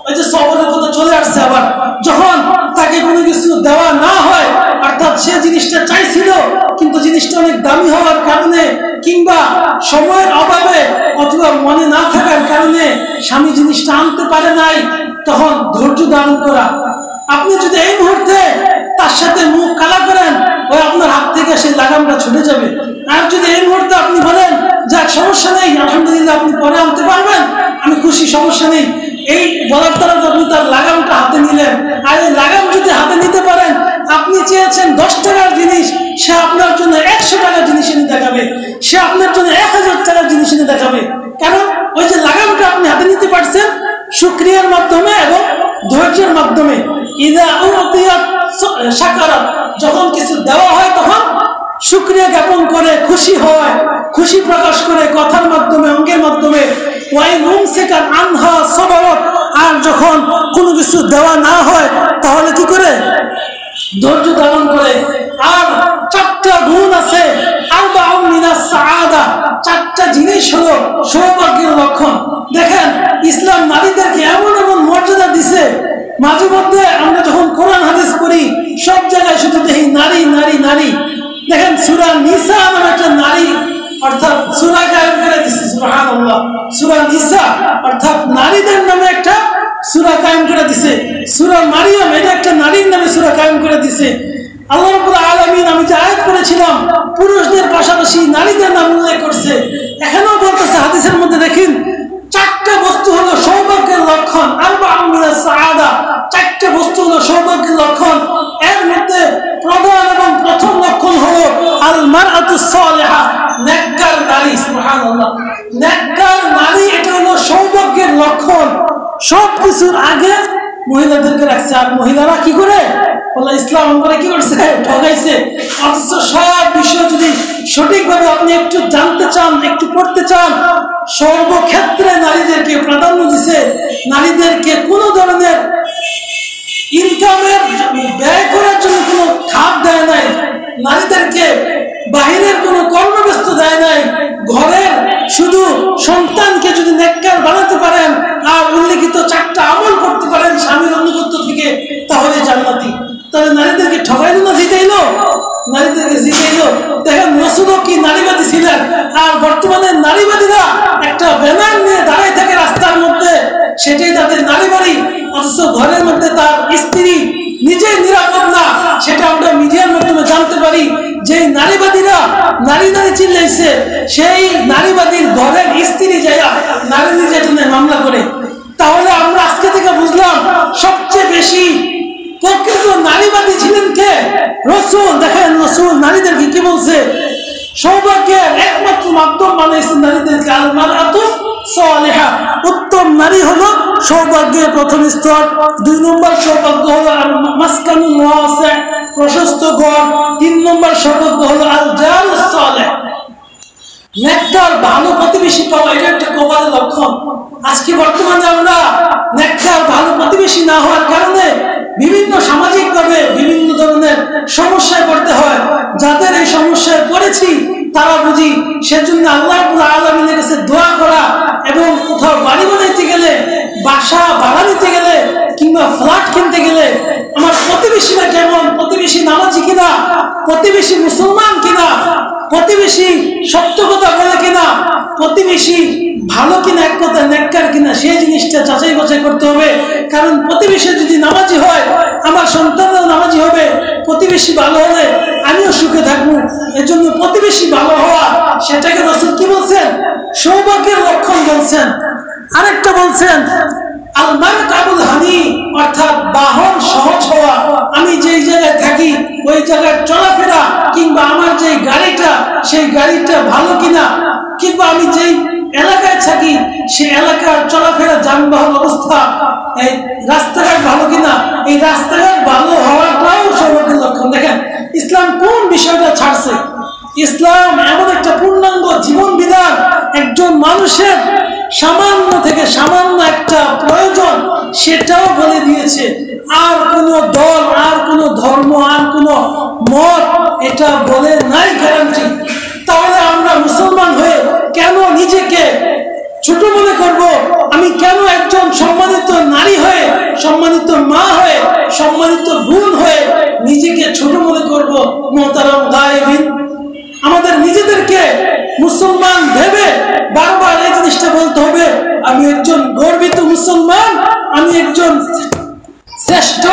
এই যে সবরের কথা চলে আসছে আবার, যখন তাকে কোনো কিছু দেওয়া না হয়, অর্থাৎ সে জিনিসটা চাইছিল কিন্তু জিনিসটা অনেক দামি হওয়ার কারণে কিংবা সময়ের অভাবে অথবা মনে না থাকার কারণে স্বামী জিনিসটা আনতে পারে নাই, তখন ধৈর্য ধারণ করা। আপনি যদি এই মুহূর্তে তার সাথে মুখ কালা করেন, ওই আপনার হাত থেকে সেই লাগামটা ছুটে যাবে। আর যদি এই মুহূর্তে আপনি বলেন যাক সমস্যা নেই, আলহামদুলিল্লাহ আপনি পরে আনতে পারবেন, আমি খুশি, সমস্যা নেই, এই বলার দ্বারা আপনি তার লাগামটা হাতে নিলেন। আর এই লাগাম যদি হাতে নিতে পারেন, আপনি চেয়েছেন 10 টাকার জিনিস, সে আপনার জন্য 100 টাকার জিনিস এনে দেখাবে, সে আপনার জন্য 1000 টাকার জিনিস এনে দেখাবে। কারণ ওই যে লাগামটা আপনি হাতে নিতে পারছেন শুকরিয়ার মাধ্যমে এবং ধৈর্যের মাধ্যমে। ইযা উতিয়াত শাকারাত, যখন কিছু দেওয়া হয় তখন শুকরিয়া জ্ঞাপন করে, খুশি হয়, খুশি প্রকাশ করে কথার মাধ্যমে, অঙ্গের মাধ্যমে। ওয়াইন উমসিকাত আনহা সাবরাত, আর যখন কোনো কিছু দেওয়া না হয় তাহলে কি করে? ধৈর্য ধারণ করে। আর 4টা গুণ আছে, আরবাউন মিনাস সাআদা, 4টা জিনিস হলো সৌভাগ্যের লক্ষণ। দেখেন ইসলাম নারীদেরকে এমন এমন মর্যাদা দিছে, মাঝে মধ্যে আমরা যখন কোরআন হাদিস পড়ি সব জায়গায় শুধু দেখি নারী নারী নারী, দেখেন সূরা নিসা নামে একটা নারী অর্থাৎ সূরা কায়েম করে দিয়েছে, সুবহানাল্লাহ। সূরা নিসা অর্থাৎ নারীদের নামে একটা সূরা কায়েম করে দিয়েছে। সূরা মারিয়াম এটা একটা নারীর নামে সূরা কায়েম করে দিয়েছে। আল্লাহ রাব্বুল আলামিন আমি যে আয়াত করেছিলাম পুরুষদের পাশাপাশি নারীদের নাম উল্লেখ করছে, এখানেও বলতেছে হাদিসের মধ্যে দেখেন চারটা বস্তু হলো সৌভাগ্যের লক্ষণ, আরবাউন মিনাস সাআদা, চারটা বস্তু হলো সৌভাগ্যের লক্ষণ। এর মধ্যে প্রধান এবং প্রথম লক্ষণ হলো আল মারআতুস সালিহা, নেককার নারী। সুবহানাল্লাহ, নেককার নারী এটা হলো সৌভাগ্যের লক্ষণ। সবকিছুর আগে মহিলাদেরকে রাখছে। আর মহিলারা কি করে বলে ইসলাম করে কি করছে, ঠকাইছে। অথচ সব বিষয় যদি সঠিকভাবে আপনি একটু জানতে চান, একটু পড়তে চান, সর্বক্ষেত্রে নারীদেরকে প্রাধান্য দিছে। নারীদেরকে কোনো ধরনের ইনকামের ব্যয় করার জন্য কোনো খাত দেয় নাই, নারীদেরকে বাহিরের কোনো কর্মব্যস্ত দেয় নাই। ঘরের শুধু সন্তানকে যদি নেককার বানাতে পারেন আর উল্লেখিত চারটা আমল করতে পারেন স্বামীর অনুগত্য থেকে, তাহলে জান্নাতি। তাহলে নারীদেরকে ঠকাইলো না জিতাইলো? নারীদেরকে জিতাইলো। দেখেন রাসূলও কি নারীবাদী ছিলেন, আর বর্তমানে নারীবাদীরা একটা ব্যানার নিয়ে দাঁড়ায় থাকে রাস্তার মধ্যে, সেটাই তাদের নারীবাদী। অথচ ঘরের মধ্যে তার স্ত্রী নিজেই নিরাপদ না, সেটা আমরা মিডিয়ার মাধ্যমে জানতে পারি। যে নারীবাদীরা নারী নারী চিল্লাইছে, সেই নারীবাদীর ঘরের স্ত্রী যাইয়া নারী নির্যাতনের মামলা করে। তাহলে আমরা আজকে থেকে বুঝলাম সবচেয়ে বেশি প্রকৃত নারীবাদী ছিলেন কে? রাসূল। দেখেন রাসূল নারীদেরকে কি বলছে, সৌভাগ্যের একমাত্র মাধ্যম বানাইছেন নারীদেরকে, আল মারআতুস সালিহা, উত্তম নারী হলো সৌভাগ্যের প্রথম স্তর। 2 নম্বর সৌভাগ্য হলো আর মাসকানুল ওয়াসি, প্রশস্ত ঘর। 3 নম্বর সৌভাগ্য হলো আল জারুস সালিহ, নেককার ভালো প্রতিবেশী পাওয়া। এটা একটা কপালের লক্ষণ। আজকে বর্তমানে আমরা নেককার ভালো প্রতিবেশী না হওয়ার কারণে বিভিন্ন সামাজিকভাবে বিভিন্ন ধরনের সমস্যায় পড়তে হয়। যাদের এই সমস্যায় পড়েছি তারা বুঝি, সেজন্য আল্লাহ রাব্বুল আলামিনের কাছে দোয়া করা এবং কোথাও বাড়ি বানাইতে গেলে, বাসা ভাড়া নিতে গেলে কিংবা ফ্ল্যাট কিনতে গেলে আমার প্রতিবেশীরা কেমন, প্রতিবেশী নামাজি কিনা, প্রতিবেশী মুসলমান কিনা, প্রতিবেশী সত্য কথা বলে কিনা, প্রতিবেশী ভালো কিনা, এক কথা নেককার কিনা, সেই জিনিসটা যাচাই বাছাই করতে হবে। কারণ প্রতিবেশী যদি নামাজি হয় আমার সন্তানরাও নামাজি হবে, প্রতিবেশী ভালো হলে আমিও সুখে থাকবো। এর জন্য প্রতিবেশী ভালো হওয়া, সেটাকে রাসূল কি বলছেন, সৌভাগ্যের লক্ষণ বলছেন। আরেকটা বলছেন আল মারকাবুল হানি, অর্থাৎ বাহন সহজ হওয়া। আমি যেই জায়গায় থাকি ওই জায়গায় চলাফেরা, কিংবা আমার যেই গাড়িটা সেই গাড়িটা ভালো কিনা, কিংবা আমি যেই এলাকায় থাকি সেই এলাকার চলাফেরা যানবাহন অবস্থা, এই রাস্তাঘাট ভালো কিনা, এই রাস্তাঘাট ভালো হওয়াটাও সৌভাগ্যের লক্ষণ। দেখেন ইসলাম কোন বিষয়টা ছাড়ছে। ইসলাম এমন একটা পূর্ণাঙ্গ জীবন বিধান, একজন মানুষের সামান্য থেকে সামান্য একটা প্রয়োজন সেটাও বলে দিয়েছে। আর কোনো দল, আর কোনো ধর্ম, আর কোনো মত এটা বলে নাই গ্যারান্টি। তাহলে আমরা মুসলমান হয়ে কেন নিজেকে ছোট মনে করব? আমি কেন একজন সম্মানিত নারী হয়ে, সম্মানিত মা হয়ে, সম্মানিত বোন হয়ে নিজেকে ছোট মনে করব? মুহতারাম গায়েবিন, আমাদের নিজেদেরকে মুসলমান ভেবে বারবার এই জিনিসটা বলতে হবে, আমি একজন গর্বিত মুসলমান, আমি একজন শ্রেষ্ঠ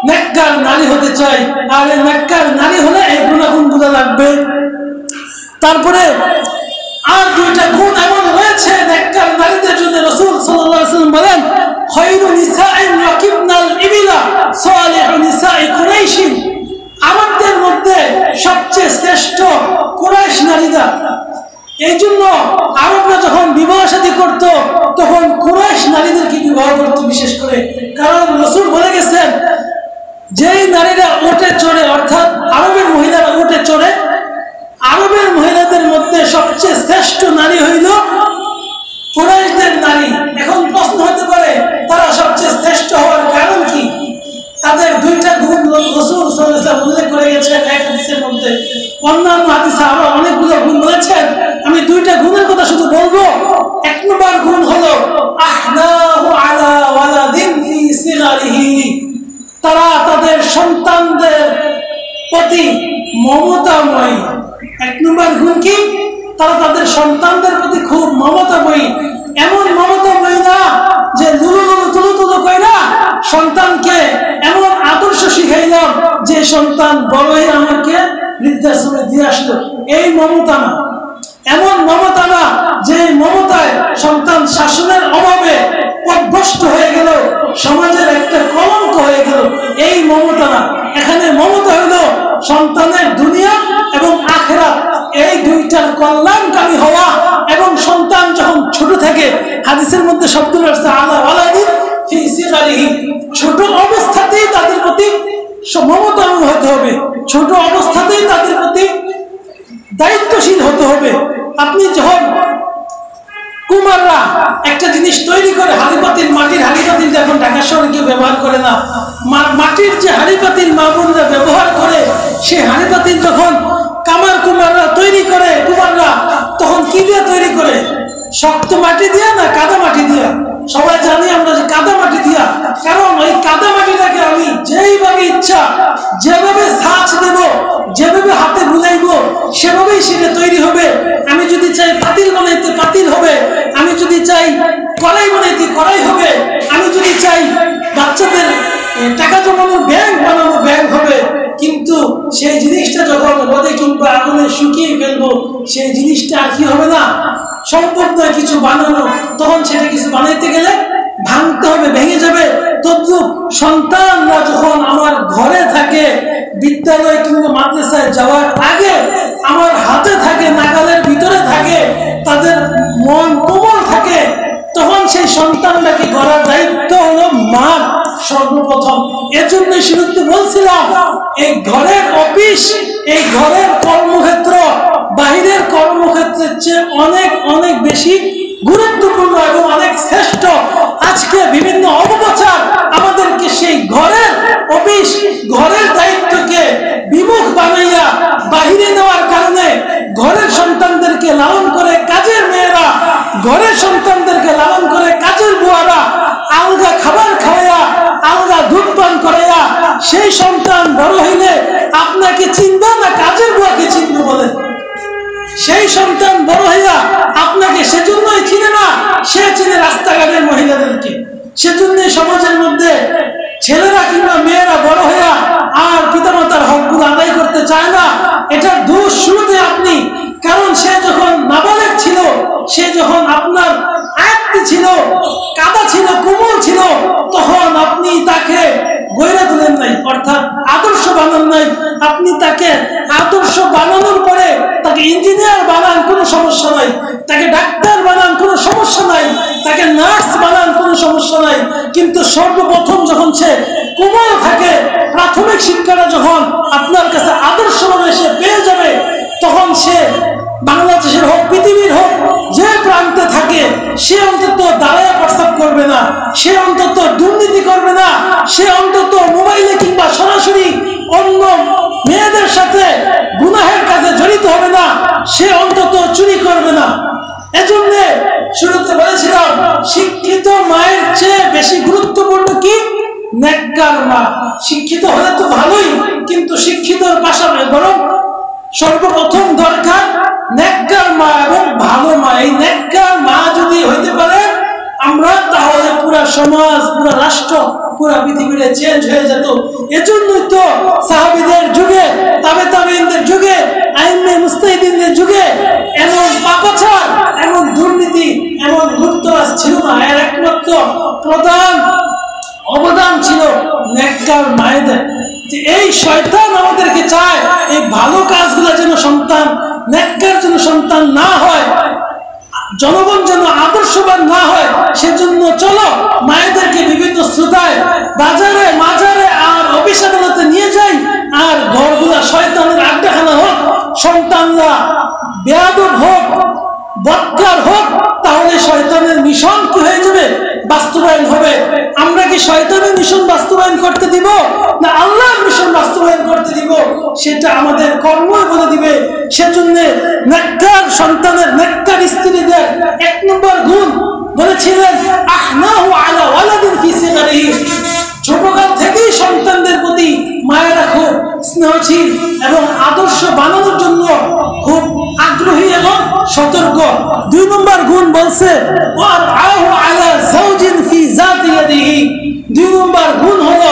নেককার নারী হতে চাই। আর এই নেককার নারী হলে এই গুণাগুণগুলো লাগবে। তারপরে আর 2টা গুণ এমন রয়েছে নেককার নারীদের জন্য। রাসূল সাল্লাল্লাহু আলাইহি ওয়াসাল্লাম বলেন, খায়রু নিসাইন রাকিবনাল ইবিলা সালিহু নিসাই কুরাইশ, আমাদের মধ্যে সবচেয়ে শ্রেষ্ঠ কুরাইশ নারীরা। এই জন্য আরবরা যখন বিবাহ শাদী করতো তখন কুরাইশ নারীদেরকে বিবাহ করতো বিশেষ করে। কারণ রাসূল বলে গেছেন, যেই নারীরা উটে চড়ে, অর্থাৎ আরবের মহিলারা উটে চড়ে, আরবের মহিলাদের মধ্যে সবচেয়ে শ্রেষ্ঠ নারী হইল কুরাইশদের নারী। এখন প্রশ্ন হতে পারে তারা সবচেয়ে শ্রেষ্ঠ হওয়ার কারণ কি? তাদের 2টা গুণ রাসূল সাল্লাল্লাহু আলাইহি ওয়াসাল্লাম উল্লেখ করে গেছেন এক হাদিসের মধ্যে। অন্যান্য হাদিসে আরো অনেকগুলো গুণ বলেছেন, আমি 2টা গুণের কথা শুধু বলবো। 1 নম্বর গুণ হলো আহনাহু আলা ওয়ালাদিন ফি সিগারিহি, তারা তাদের সন্তানদের প্রতি মমতাময়ী। 1 নম্বর গুণ কি? তারা তাদের সন্তানদের প্রতি খুব মমতাময়ী। এমন মমতাময়ী না যে তুলু কইরা সন্তানকে এমন আদর্শ শিখাইলাম যে সন্তান বড়ই আমাকে বৃদ্ধাশ্রমে দিয়ে আসলো, এই মমতা না। এমন মমতা না যে মমতায় সন্তান শাসনের অভাবে পথভ্রষ্ট হয়ে গেল, সমাজের একটা কলঙ্ক হয়ে গেল, এই মমতা না। এখানে মমতা হলো সন্তানের দুনিয়া এবং আখিরাত এই দুইটার কল্যাণকামী হওয়া। এবং সন্তান যখন ছোট থাকে, হাদিসের মধ্যে শব্দটা আসছে আলা ওয়ালাদি ফি সিগারিহি, ছোট অবস্থাতেই তাদের প্রতি মমতা হতে হবে, ছোট অবস্থাতেই তাদের প্রতি দায়িত্বশীল হতে হবে। আপনি যখন কুমাররা একটা জিনিস তৈরি করে, হাঁড়ি-পাতিল, মাটির হাঁড়ি-পাতিল, এখন ঢাকা শহরে কেউ ব্যবহার করে না, মাটির যে হাঁড়ি-পাতিল মা বোনরা ব্যবহার করে, সেই হাঁড়ি-পাতিল যখন কুমাররা তৈরি করে, কুমাররা তখন কি দিয়ে তৈরি করে? শক্ত মাটি দিয়া না কাদা মাটি দিয়া? সবাই জানি আমরা যে কাদা মাটি দিয়া। কারণ ওই কাদা মাটিটাকে আমি যেইভাবে ইচ্ছা, যেভাবে ছাঁচ দেব, যেভাবে হাতে বুলাইব, সেভাবেই সেটা তৈরি হবে। আমি যদি চাই পাতিল বানাইতে পাতিল হবে, আমি যদি চাই কড়াই বানাইতে কড়াই হবে, আমি যদি চাই বাচ্চাদের টাকা জমানোর ব্যাংক বানানো ব্যাংক হবে। কিন্তু সেই জিনিসটা যখন রোদে কিংবা আগুনে শুকিয়ে ফেলবো, সেই জিনিসটা আর কি হবে না, সম্ভব নয় কিছু বানানো। তখন সেটা কিছু বানাইতে গেলে ভাঙতে হবে, ভেঙে যাবে। তদ্রুপ সন্তানরা যখন আমার ঘরে থাকে, বিদ্যালয় কিংবা মাদ্রাসায় যাওয়ার আগে আমার হাতে থাকে, নাগালের ভিতরে থাকে, তাদের মন কোমল থাকে, তখন সেই সন্তানটাকে গড়ার দায়িত্ব হলো মার সর্বপ্রথম। এজন্য শুরুতে বলছিলাম, এই ঘরের অফিস, এই ঘরের কর্মক্ষেত্র বাহিরের কর্মক্ষেত্রের চেয়ে অনেক অনেক বেশি গুরুত্বপূর্ণ এবং অনেক শ্রেষ্ঠ। আজকে বিভিন্ন অপপ্রচার আমাদেরকে সেই ঘরের অফিস, ঘরের দায়িত্বকে বিমুখ বানাইয়া বাহিরে নেওয়ার কারণে ঘরের সন্তানদেরকে লালন করে কাজের মেয়েরা, ঘরের সন্তানদেরকে লালন করে কাজের বুয়ারা আলগা খাবার খাওয়াইয়া, আলগা দুধ পান করাইয়া, সেই সন্তান বড় হইলে আপনাকে চিনবে না কাজের বুয়াকে চিনবে বলে? সেই সন্তান বড় হইয়া আপনাকে সেজন্যই চিনে না, সে চিনে রাস্তাঘাটের মহিলাদেরকে। সেজন্যই সমাজের মধ্যে ছেলেরা কিংবা মেয়েরা বড় হইয়া আর পিতামাতার হকগুলো আদায় করতে চায় না। এটার দোষ শুরুতে আপনি। কারণ সে যখন নাবালেগ ছিল, সে যখন আপনার আয়ত্তে ছিল, কাদা ছিল, কোমল ছিল, তখন আপনি তাকে গড়ে তোলেন নাই, অর্থাৎ আদর্শ বানান নাই। আপনি তাকে আদর্শ বানানোর পরে তাকে ইঞ্জিনিয়ার বানান, কোনো সমস্যা নাই, তাকে ডাক্তার বানান, কোনো সমস্যা নাই, তাকে নার্স বানান, কোনো সমস্যা নাই। কিন্তু সর্বপ্রথম যখন সে কোমল থাকে, প্রাথমিক শিক্ষাটা যখন আপনার কাছে আদর্শভাবে সে পেয়ে যাবে, তখন সে বাংলাদেশের হোক, পৃথিবীর হোক, যে প্রান্তে থাকে, সে অন্তত দাঁড়ায় প্রস্তাব করবে না, সে অন্তত দুর্নীতি করবে না, সে অন্তত মোবাইলে কিংবা সরাসরি অন্য মেয়েদের সাথে গুনাহের কাজে জড়িত হবে না, সে অন্তত চুরি করবে না। এজন্য শুরুতে বলেছিলাম, শিক্ষিত মায়ের চেয়ে বেশি গুরুত্বপূর্ণ কি? নেককার মা। শিক্ষিত হলে তো ভালোই, কিন্তু শিক্ষিতর পাশাপাশি বরং সর্বপ্রথম দরকার নেককার মা এবং ভালো মা। এই নেককার মা যদি হইতে পারে আমরা, তাহলে পুরা সমাজ, পুরা রাষ্ট্র, পুরা পৃথিবীতে চেঞ্জ হয়ে যেত। এজন্যই তো সাহাবীদের যুগে, তাবেঈনদের যুগে, আইম্মে মুজতাহিদিনদের যুগে এমন পাপাচার, এমন দুর্নীতি, এমন লুটতরাজ ছিল না। এর একমাত্র প্রধান অবদান ছিল নেককার মায়েদের। এই শয়তান আমাদেরকে চায় এই ভালো কাজগুলো যেন সন্তান, নেককার যেন সন্তান না হয়, জনগণ যেন আদর্শবান না হয়। সেজন্য চলো মায়েদেরকে বিভিন্ন শ্রোতায়, বাজারে, মাজারে আর অফিস আদালতে নিয়ে যাই, আর ঘরগুলা শয়তানের আড্ডাখানা হোক, সন্তানরা বেয়াদব হোক, বদকার হোক, তাহলে শয়তানের মিশন কি হয়ে যাবে? বাস্তবায়ন হবে। আমরা কি শয়তানের মিশন বাস্তবায়ন করতে দিব না আল্লাহর মিশন বাস্তবায়ন করতে দিব? সেটা আমাদের কর্মই বলে দিবে। সেজন্য নেককার সন্তানের, নেককার স্ত্রীদের 1 নম্বর গুণ বলেছিলেন, আহনাহু আলা ওয়ালাদিন ফি সিগারিহি। ছোটকাল থেকেই সন্তানদের প্রতি মায়েরা খুব স্নেহশীল এবং আদর্শ বানানোর জন্য খুব আগ্রহী এবং সতর্ক। 2 নম্বর গুণ বলছে 2 নম্বর গুণ হলো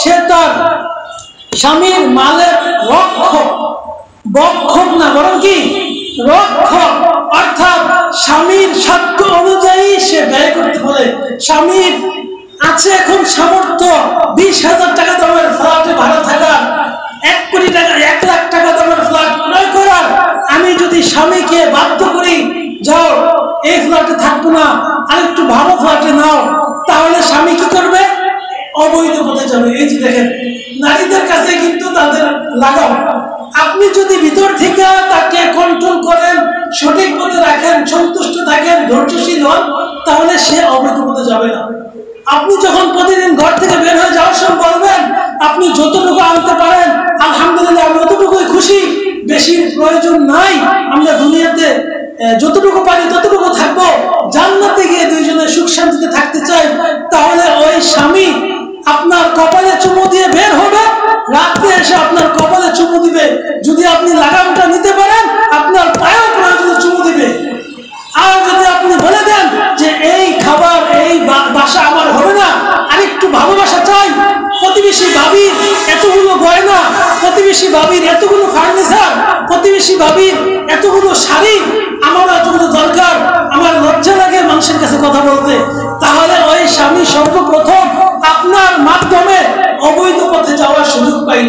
সে তার স্বামীর মালের রক্ষক, বক্ষক না বরং কি রক্ষক, অর্থাৎ স্বামীর সাধ্য অনুযায়ী সে ব্যয় করতে বলে। স্বামীর আছে এখন সামর্থ্য 20,000 টাকা দামের ফ্ল্যাটে ভাড়া থাকার, 1 কোটি টাকা 1 লাখ টাকা দামের ফ্ল্যাট ক্রয় করার, আমি যদি স্বামীকে বাধ্য করি যাও এই ফ্ল্যাটে থাকবো না আরেকটু ভালো ফ্ল্যাটে নাও, তাহলে স্বামী কি করবে? অবৈধ পথে যাবে। এই যে দেখেন নারীদের কাছে কিন্তু তাদের লাগাম। আপনি যদি ভিতর থেকে তাকে কন্ট্রোল করেন, সঠিক পথে রাখেন, সন্তুষ্ট থাকেন, ধৈর্যশীল হন, তাহলে সে অবৈধ পথে যাবে না। আপনি যখন প্রতিদিন ঘর থেকে বের হয়ে যাওয়ার সময় বলবেন আপনি যতটুকু আনতে পারেন আলহামদুলিল্লাহ আমি অতটুকুই খুশি, বেশি প্রয়োজন নাই, আমরা দুনিয়াতে যতটুকু পারি ততটুকু থাকবো, জান্নাতে গিয়ে দুইজনে সুখ শান্তিতে থাকতে চাই, তাহলে ওই স্বামী আপনার কপালে চুমু দিয়ে বের হবে, রাতে এসে আপনার কপালে চুমু দিবে। যদি আপনি লাগামটা নিতে পারেন আপনার পায়েও প্রয়োজনে চুমু দিবে। আর যদি আপনি বলে দেন যে এই খাবার এই বাসা আমার হবে না, আরেকটু ভালোবাসা চাই, প্রতিবেশী ভাবির এতগুলো গয়না, প্রতিবেশী ভাবির এতগুলো ফার্নিচার, প্রতিবেশী ভাবির এতগুলো শাড়ি, আমার এতগুলো দরকার, আমার লজ্জা লাগে মানুষের কাছে কথা বলতে, তাহলে ওই স্বামী সর্বপ্রথম আপনার মাধ্যমে অবৈধ পথে যাওয়ার সুযোগ পাইল।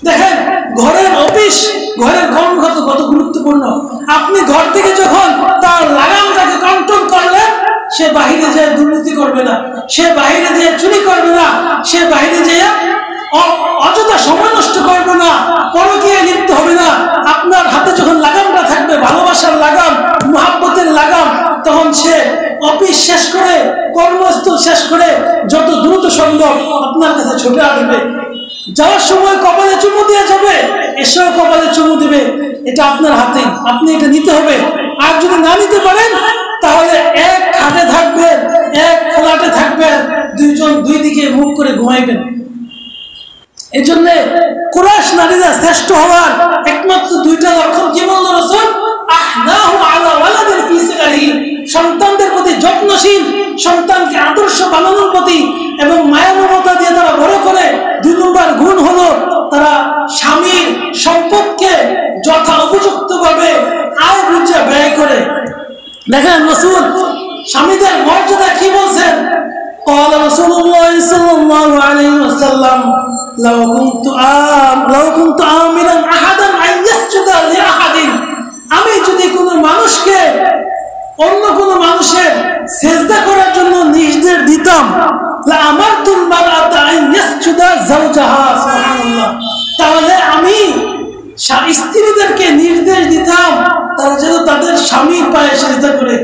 দেখেন ঘরের অফিস, ঘরের কর্মক্ষেত্র কত গুরুত্বপূর্ণ। আপনি ঘর থেকে যখন তার লাগামটাকে কন্ট্রোল করলেন, সে বাহিরে যেয়ে দুর্নীতি করবে না, সে বাহিরে যেয়ে চুরি করবে না, সে বাহিরে যেয়ে অযথা সময় নষ্ট করবে না, পরকীয়ায় লিপ্ত হবে না। আপনার হাতে যখন লাগামটা থাকবে, ভালোবাসার লাগাম, মহাব্বতের লাগাম, তখন সে অফিস শেষ করে, কর্মস্থল শেষ করে যত দ্রুত সম্ভব আপনার কাছে ছুটে আসবে। যাওয়ার সময় কপালে চুমু দিয়ে যাবে, এসেও কপালে চুমু দিবে। এটা আপনার হাতেই, আপনি এটা নিতে হবে। আর যদি না নিতে পারেন তাহলে এক খাটে থাকবেন, এক ফ্ল্যাটে থাকবেন, দুইজন দুই দিকে মুখ করে ঘুমাইবেন। এই জন্য কুরাইশ নারীরা শ্রেষ্ঠ হওয়ার একমাত্র 2টা লক্ষণ কি বলল রাসূল? আহনাহু আলা ওয়ালাদিল ফি সিগারিহি, সন্তানদের প্রতি যত্নশীল, সন্তানকে আদর্শ বানানোর প্রতি এবং মায়া মমতা দিয়ে তারা বড় করে। 2 নম্বর গুণ হলো তারা স্বামীর সম্পদকে যথা উপযুক্ত ভাবে আয় বুঝে ব্যয় করে। দেখেন রাসূল স্বামীদের মর্যাদা কি বলছেন? قال رسول الله صلى الله عليه وسلم لو كنت آمرا أحدا أن يسجد لأحد, আমি যদি কোনো মানুষকে অন্য কোনো মানুষের সেজদা করার জন্য নির্দেশ দিতাম, লাআমারতুল মারআতা আন ইয়াসজুদা যাওজাহা, সুবহানাল্লাহ, তাহলে আমি স্ত্রীদেরকে নির্দেশ দিতাম তারা যেন তাদের স্বামীর পায়ে সেজদা করে।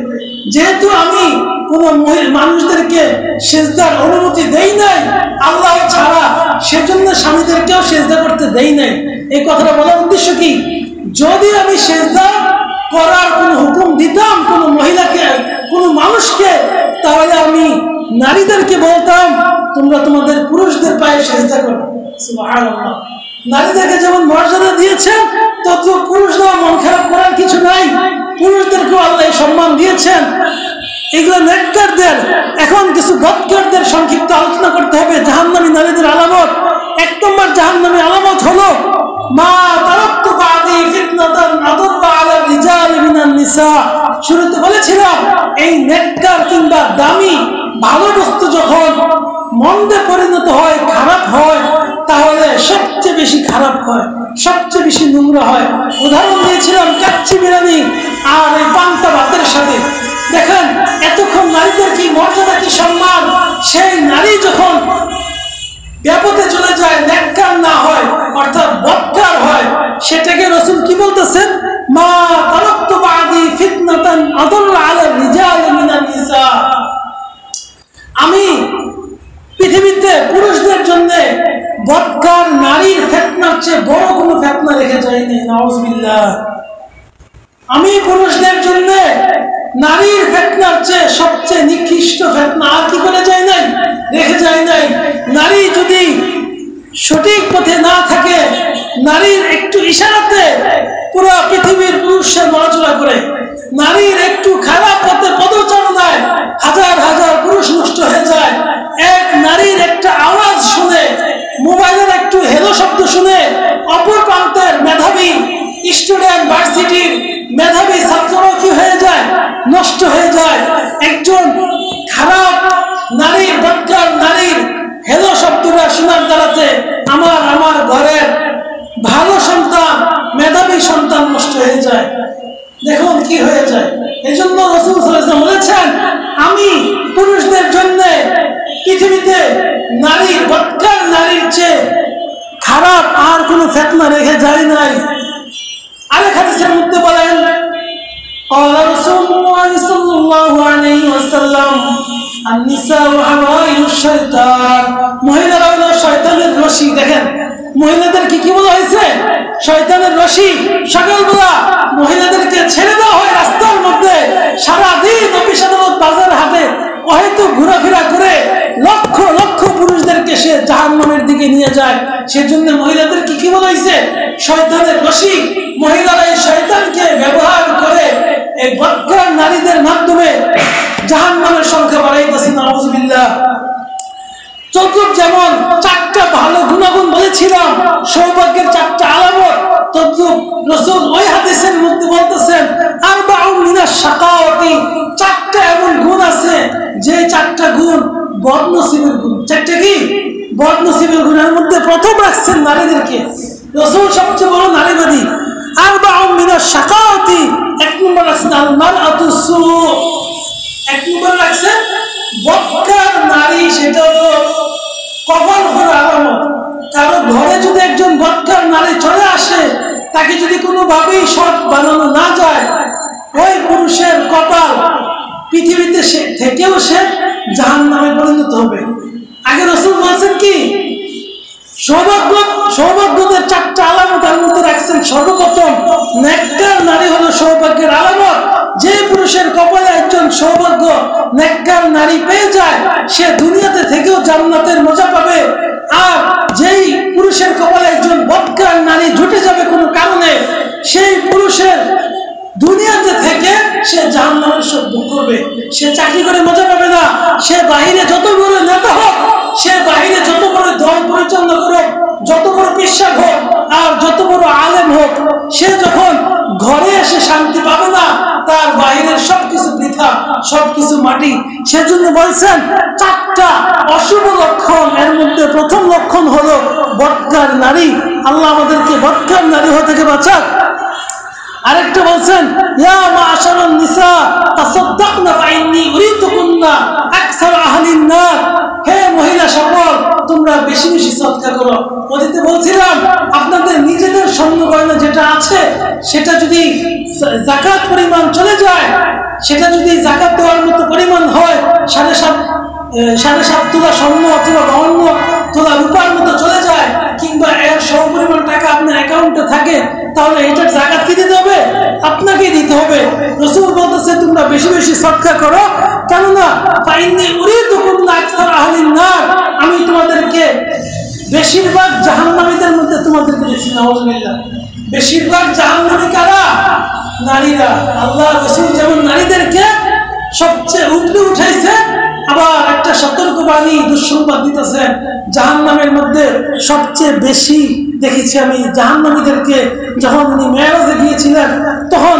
যেহেতু আমি কোন মানুষদেরকে সেজদার অনুমতি দেই নাই আল্লাহ ছাড়া, সেজন্য স্বামীদেরকেও সেজদা করতে দেই নাই। এই কথাটা বলার উদ্দেশ্য কি? যদি আমি সেজদা করার কোন হুকুম দিতাম কোন মহিলাকে, কোন মানুষকে, তাহলে আমি নারীদেরকে বলতাম তোমরা তোমাদের পুরুষদের পায়ে সেজদা করো। সুবহানাল্লাহ, নারীদেরকে যেমন মর্যাদা দিয়েছেন তত পুরুষরা মন খারাপ করার কিছু নাই, পুরুষদেরকেও আল্লাহ সম্মান দিয়েছেন। এগুলো নেককারদের। এখন কিছু বদকারদের সংক্ষিপ্ত আলোচনা করতে হবে। জাহান্নামী নারীদের আলামত। 1 নম্বর জাহান্নামী আলামত হলো মা তারাক্তু বাদি ফিতনাতান আদাররা আলা রিজাল মিনান নিসা। শুরুতে বলেছিলাম এই নেককার কিংবা দামি ভালো বস্তু যখন মন্দে পরিণত হয়, খারাপ হয়, তাহলে সবচেয়ে বেশি খারাপ হয়, সবচেয়ে বেশি নোংরা হয়। উদাহরণ দিয়েছিলাম কাচ্চি বিরিয়ানি আর এই পান্তা ভাতের সাথে। দেখেন এতক্ষণ নারীদের কি মর্যাদা, কি সম্মান, সেই নারী যখন ব্যাপতে চলে যায়, নেককার না হয় অর্থাৎ বদকার হয়, সেটাকে রাসূল কি বলতেছেন? মা তারাক্তু বাদি ফিতনাতান আদাররা আলা রিজাল মিনান নিসা। আমি পৃথিবীতে পুরুষদের জন্য বদকার নারীর ফিতনার চেয়ে বড় কোনো ফিতনা রেখে যাইনি, নাউজুবিল্লাহ। আমি পুরুষদের জন্য নারীর ফিতনার চেয়ে সবচেয়ে নিকৃষ্ট ফিতনা আর কি করে যায় নাই, রেখে যায় নাই। নারী যদি সঠিক পথে না থাকে, নারীর একটু ইশারাতে পুরো পৃথিবীর পুরুষের নড়াচড়া করে, নারীর একটু খারাপ পথে পদচারণায় হাজার হাজার পুরুষ নষ্ট হয়ে যায়। এক নারীর একটা আওয়াজ শুনে, মোবাইলের একটু হেলো শব্দ শুনে অপর প্রান্তের মেধাবী স্টুডেন্ট, ভার্সিটির মেধাবী ছাত্ররাও কি হয়ে যায়? নষ্ট হয়ে যায়। একজন খারাপ নারীর, বদকার নারীর হেলো শব্দটা শোনার দ্বারাতে আমার ঘরের ভালো সন্তান, মেধাবী সন্তান নষ্ট হয়ে যায়। দেখুন কি হয়ে যায়। এই জন্য রাসূল সাল্লাল্লাহু আলাইহি ওয়াসাল্লাম বলেছেন, আমি পুরুষদের জন্য পৃথিবীতে নারীর, বদকার নারীর চেয়ে খারাপ আর কোনো ফিতনা রেখে যায় নাই। আরেক হাদিসের মধ্যে বলেন, قال رسول الله صلى الله عليه وسلم النساء حوائل الشيطان, মহিলারা হলো শয়তানের রশি। দেখেন মহিলাদেরকে কি বলা হয়েছে? শয়তানের রশি। সকালবেলা মহিলাদেরকে ছেড়ে দেওয়া হয় রাস্তার মধ্যে, সারাদিন অফিস আদালত বাজার হাটে হয়তো ঘোরাফেরা করে লক্ষ লক্ষ পুরুষদেরকে সে জাহান্নামের দিকে নিয়ে যায়। সেজন্য মহিলাদেরকে কি বলা হয়েছে? শয়তানের রশি। মহিলারা এই শয়তানকে ব্যবহার করে এই বদকার নারীদের মাধ্যমে জাহান্নামের সংখ্যা বাড়াইতেছে। নাউযুবিল্লাহ। চতুর্থ, যেমন চারটা ভালো গুণাগুণ বলেছিলাম, সৌভাগ্যের চারটা আলামত, তদ্রুপ রাসূল ওই হাদিসের মধ্যে বলতেছেন আরবাউন মিনাশ শাকাওয়াতি, চারটা এমন গুণ আছে যে চারটা গুণ বদনসিবের গুণ। চারটা কি? বদনসিবের গুণের মধ্যে প্রথম রাখছেন নারীদেরকে। রাসূল সবচেয়ে বড় নারীবাদী। আরবাউন মিনাশ শাকাওয়াতি, এক নম্বর রাখছেন আল মারআতু সু, এক নম্বর রাখছেন বদকার নারী। সেটা হলো কপাল ফোড়া আলামত। কারো ঘরে যদি একজন বদকার নারী চলে আসে, তাকে যদি কোনোভাবেই সৎ বানানো না যায়, ওই পুরুষের কপাল পৃথিবীতে থেকেও সে জাহান্নামে পরিণত হবে। আগে রাসূল বলছেন কি? সৌভাগ্যদের চারটা আলামতের মধ্যে রাখছেন সর্বপ্রথম নেককার নারী হলো সৌভাগ্যের আলামত। যে পুরুষের কপালে একজন সৌভাগ্য নেককার নারী পেয়ে যায়, সে দুনিয়াতে থেকেও জান্নাতের মজা পাবে। আর যেই পুরুষের কপালে একজন বদকার নারী জুটে যাবে কোনো কারণে, সেই পুরুষের দুনিয়াতে থেকে সে জাহান্নামের সুখ ভোগ করবে। সে চাকরি করে মজা পাবে না। সে বাহিরে যত বড় নেতা হোক, সে বাহিরে যত বড় দল পরিচালনা করুক, যত বড় বিশ্বাস হোক আর যত বড় আলেম হোক, সে যখন ঘরে এসে শান্তি পাবে না, তার বাহিরের সবকিছু বৃথা, সবকিছু মাটি। সেজন্য বলছেন চারটা অশুভ লক্ষণ, এর মধ্যে প্রথম লক্ষণ হলো বদকার নারী। আল্লাহ আমাদেরকে বদকার নারী হতে থেকে বাঁচাক। আরেকটা বলছেন ইয়া মাশারান নিসা তাসাদদাকনা ফাইন্নী উরিতুকুন্না আকসার আহলিন নার, হে মহিলা সকল তোমরা বেশি বেশি সদকা করো। ওদিকে বলছিলাম আপনাদের নিজেদের স্বর্ণ গয়না যেটা আছে, সেটা যদি যাকাত পরিমাণ চলে যায়, সেটা যদি যাকাত দেওয়ার মতো পরিমাণ হয়, 7.5 তোলা স্বর্ণ অথবা 52 তোলা রূপার মতো চলে যায়, কিংবা এর সমপরিমাণ টাকা আপনার অ্যাকাউন্টে থাকে, তাহলে এটার যাকাত কি দিতে হবে? আপনাকেই দিতে হবে। রাসূল বলতেছে তোমরা বেশি বেশি সদকা করো, কেননা ফাইন্নী উরিদুকুন্না আকসার আহলিন নার, আমি তোমাদেরকে বেশিরভাগ জাহান্নামীদের মধ্যে তোমাদেরকে দেখছি। নাউযুবিল্লাহ। বেশিরভাগ জাহান্নামী কারা? নারীরা। আল্লাহ রাসূল যেমন নারীদেরকে সবচেয়ে উপরে উঠাইছে, আবার একটা সতর্কবাণী দুঃসংবাদ দিতেছেন, জাহান্নামের মধ্যে সবচেয়ে বেশি দেখেছি আমি জাহান্নামীদেরকে। যখন উনি মেরাজে গিয়েছিলেন, তখন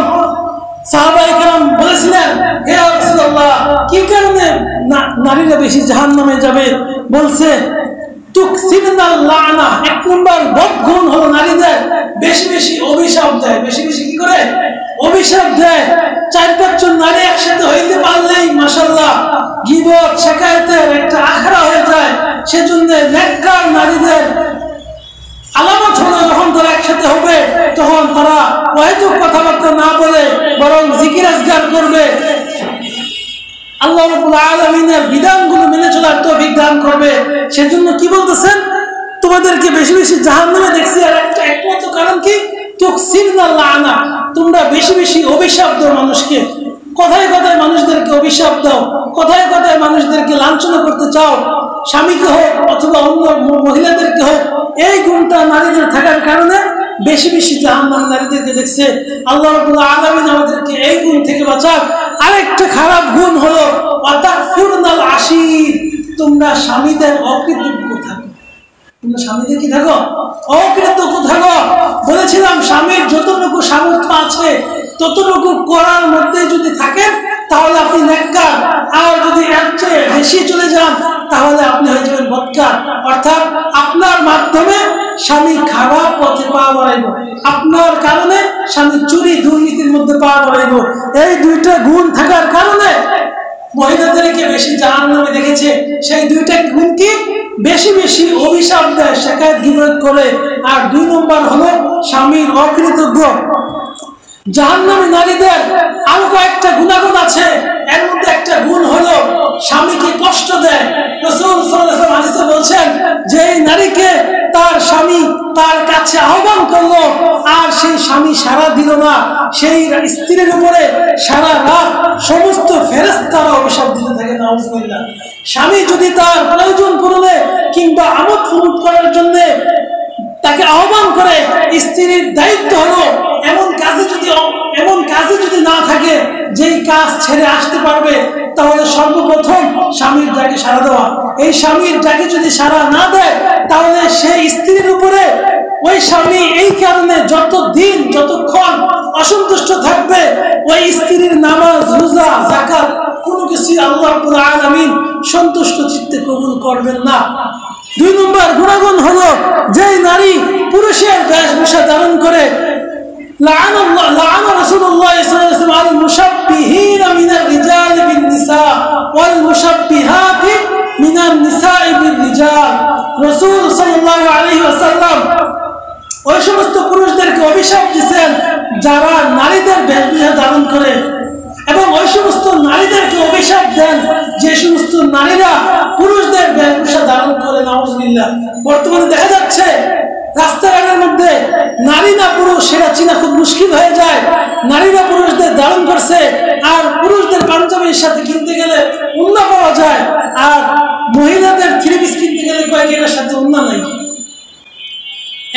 সাহাবায়ে কেরাম বলেছিলেন হে রাসূলুল্লাহ, কি কারণে নারীরা বেশি জাহান্নামে যাবে? বলছে তুকসিরনাল লানা, এক নম্বর বদগুণ হলো নারীদের বেশি বেশি অভিশাপ দেয়। বেশি বেশি কি করে? অভিশাপ দেয়। 4-5 জন নারী একসাথে হইতে পারলেই মাশাআল্লাহ গীবত শিকায়েতের একটা আখড়া হয়ে যায়। সেজন্য নেককার নারীদের আলামত হলো যখন তারা একসাথে হবে, তখন তারা অহেতুক কথাবার্তা না বলে বরং জিকির আজকার করবে, আল্লাহ রাব্বুল আলামিনের বিধানগুলো মেনে চলার তৌফিক দান করবে। সেজন্য কি বলতেছেন? তোমাদেরকে বেশি বেশি জাহান্নামে দেখছি। আর একটা একমাত্র কারণ কি? তুকসিরনাল লানা, তোমরা বেশি বেশি অভিশাপ দাও মানুষকে। কথায় কথায় মানুষদেরকে অভিশাপ দাও, কথায় কথায় মানুষদেরকে লাঞ্ছনা করতে চাও, স্বামীকে হোক অথবা অন্য মহিলাদেরকে হোক, এই গুণটা নারীদের থাকার কারণে বেশি বেশি জাহান্নাম নারীদেরকে দেখছে। আল্লাহ রাব্বুল আলামিন আমাদেরকে এই গুণ থেকে বাঁচাক। আরেকটা খারাপ গুণ হলো ওয়াতাকফুরনাল আশীর, তোমরা স্বামীদের অকৃতজ্ঞ থাকো। তোমরা স্বামীদের কি থাকো? অকৃতজ্ঞ থাকো। বলেছিলাম স্বামীর যতটুকু সামর্থ্য আছে ততটুকু করার মধ্যে যদি থাকেন তাহলে আপনি নেককার, আর যদি এর চেয়ে বেশি চলে যান তাহলে আপনি হয়ে যাবেন বদকার। অর্থাৎ আপনার মাধ্যমে স্বামী খারাপ পথে পা বাড়াইব, আপনার কারণে স্বামী চুরি দুর্নীতির মধ্যে পা বাড়াইব। এই দুইটা গুণ থাকার কারণে মহিলাদেরকে বেশি জাহান্নামে দেখেছে। সেই দুইটা গুণ কি? বেশি বেশি অভিশাপ দেয়, শিকায়ত গীবত করে। আর 2 নম্বর হলো স্বামীর অকৃতজ্ঞ। জাহান্নামী নারীদের আরো কয়েকটা গুণাগুণ আছে, এর মধ্যে একটা গুণ হলো স্বামীকে কষ্ট দেয়। রাসূল সাল্লাল্লাহু আলাইহি ওয়াসাল্লাম বলছেন যে নারীকে তার স্বামী তার কাছে আহ্বান করলো আর সেই স্বামী সাড়া দিল না, সেই স্ত্রীর উপরে সারা রাত সমস্ত ফেরেশতারা অভিশাপ দিতে থাকে। নাউজুবিল্লাহ। স্বামী যদি তার প্রয়োজন পূরণে কিংবা আমোদ প্রমোদ করার জন্য তাকে আহ্বান করে, স্ত্রীর দায়িত্ব হলো এমন কাজে যদি না থাকে যেই কাজ ছেড়ে আসতে পারবে, তাহলে সর্বপ্রথম স্বামীর ডাকে সাড়া দেওয়া। এই স্বামীর ডাকে যদি সাড়া না দেয় তাহলে সেই স্ত্রীর উপরে ওই স্বামী এই কারণে যতক্ষণ অসন্তুষ্ট থাকবে, ওই স্ত্রীর নামাজ রোজা যাকাত কোনো কিছু আল্লাহ রাব্বুল আলামিন সন্তুষ্ট চিত্তে কবুল করবেন না। 2 নম্বর গুণাগুণ হলো যে নারী পুরুষের বেশভূষা ধারণ করে, লাআনা রাসূলুল্লাহ সাল্লাল্লাহু আলাইহি ওয়াসাল্লাম আল মুশাব্বিহিনা মিনার রিজালি বিন নিসা ওয়াল মুশাব্বিহাতি মিনান নিসাই বির রিজাল। রাসূল সাল্লাল্লাহু আলাইহি ওয়াসাল্লাম ওই সমস্ত পুরুষদেরকে অভিশাপ দিয়েছেন যারা নারীদের বেশভূষা ধারণ করে, এবং ওই সমস্ত নারীদেরকে অভিশাপ দেন যে সমস্ত নারীরা পুরুষদের বেশভূষা ধারণ করে। নাউজুবিল্লাহ। বর্তমানে দেখা যাচ্ছে রাস্তাঘাটের মধ্যে নারী না পুরুষ সেটা চিনা খুব মুশকিল হয়ে যায়। নারীরা পুরুষদের ধারণ করছে, আর পুরুষদের পাঞ্জাবির সাথে কিনতে গেলে উন্না পাওয়া যায়, আর মহিলাদের 3 পিস কিনতে গেলে কয়েকটার সাথে উন্না নাই।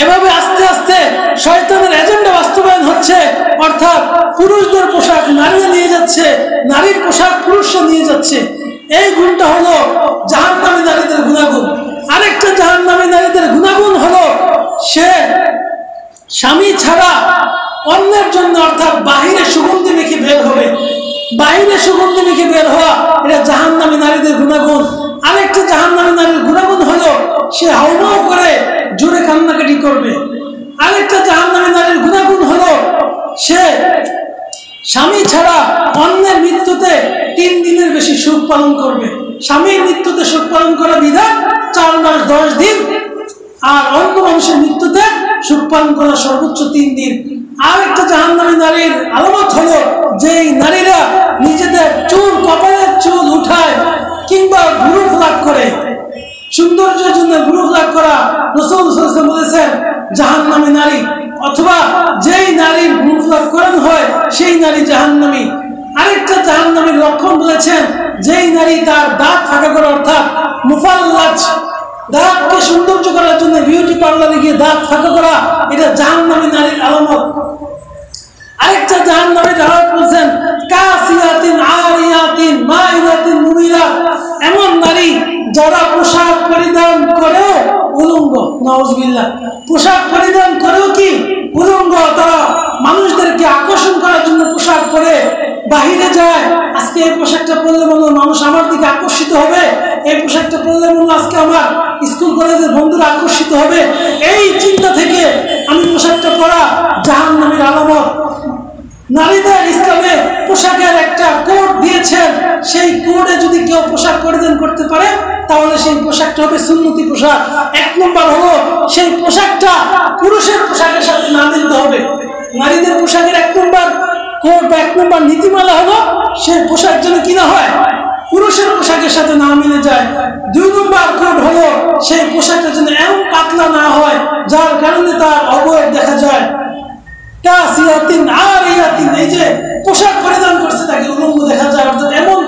এভাবে আস্তে আস্তে শয়তানের এজেন্ডা বাস্তবায়ন হচ্ছে, অর্থাৎ পুরুষদের পোশাক নারীরা নিয়ে যাচ্ছে, নারীর পোশাক পুরুষরা নিয়ে যাচ্ছে। এই গুণটা হলো জাহান্নামী নারীদের গুণাগুণ। আরেকটা জাহান্নামী নারীদের গুণাগুণ হলো সে স্বামী ছাড়া অন্যের জন্য, অর্থাৎ বাহিরে সুগন্ধি মেখে বের হবে। বাহিরে সুগন্ধি মেখে বের হওয়া এটা জাহান্নামী নারীদের গুণাগুণ। আরেকটা জাহান্নামী নারীর গুণাগুণ হলো সে হাউমাউ করে জোরে কান্নাকাটি করবে। আরেকটা জাহান্নামী নারীর গুণাগুণ হলো সে স্বামী ছাড়া অন্যের মৃত্যুতে 3 দিনের বেশি শোক পালন করবে। স্বামীর মৃত্যুতে শোক পালন করা বিধান 4 মাস 10 দিন, আর অন্য মানুষের মৃত্যুতে শোক পালন করা সর্বোচ্চ 3 দিন। আরেকটা জাহান্নামী নারীর আলামত হলো যেই নারীরা নিজেদের চুল, কপালের চুল উঠায় কিংবা ভ্রু ফ্লাক করে, সৌন্দর্যের জন্য ভ্রু ফ্লাক করা, রাসূল সাল্লাল্লাহু আলাইহি ওয়াসাল্লাম বলেছেন জাহান্নামী নারী। অথবা যেই নারীর ভ্রু ফ্লাক করানো হয় সেই নারী জাহান্নামী। আরেকটা জাহান্নামীর লক্ষণ বলেছেন যেই নারী তার দাঁত ফাঁকা করে, অর্থাৎ মুফাল্লাজ, দাঁতকে সৌন্দর্য করার জন্য বিউটি পার্লারে গিয়ে দাঁত ফাঁকা করা, এটা জাহান্নামী নারীর আলামত। আরেকটা জাহান্নামীর আলামত বলছেন কাসিয়াতিন আরিয়াতিন মাইলাতিন মুমিলাত, এমন নারী যারা পোশাক পরিধান করেও উলঙ্গ। নাউজুবিল্লাহ। পোশাক পরিধান করেও কি উলঙ্গ, তারা মানুষদেরকে আকর্ষণ করার জন্য পোশাক পরে বাহিরে যায়। আজকে এই পোশাকটা পরলে মনে হয় মানুষ আমার দিকে আকর্ষিত হবে, এই পোশাকটা পরলে মনে হয় আজকে আমার স্কুল কলেজের বন্ধুরা আকর্ষিত হবে। এই চিন্তা থেকে আমি পোশাকটা পরা জাহান্নামীর আলামত। নারীদের ইসলামে পোশাকের একটা কোড দিয়েছেন, সেই কোডে যদি কেউ পোশাক পরিধান করতে পারে তাহলে সেই পোশাকটা হবে সুন্নতি পোশাক। 1 নম্বর হলো সেই পোশাকটা পুরুষের পোশাকের সাথে না মিলতে হবে। নারীদের পোশাকের 1 নম্বর কোড বা 1 নম্বর নীতিমালা হলো সেই পোশাক যেন কিনা হয় পুরুষের পোশাকের সাথে না মিলে যায়। 2 নম্বর কোড হলো সেই পোশাকটা যেন এমন পাতলা না হয় যার কারণে তার অবয়ব দেখা যায়। কাসিয়াতিন আরিয়াতিন, এই যে পোশাক পরিধান করছে তাকে উলঙ্গ দেখা যায়, অর্থাৎ এমন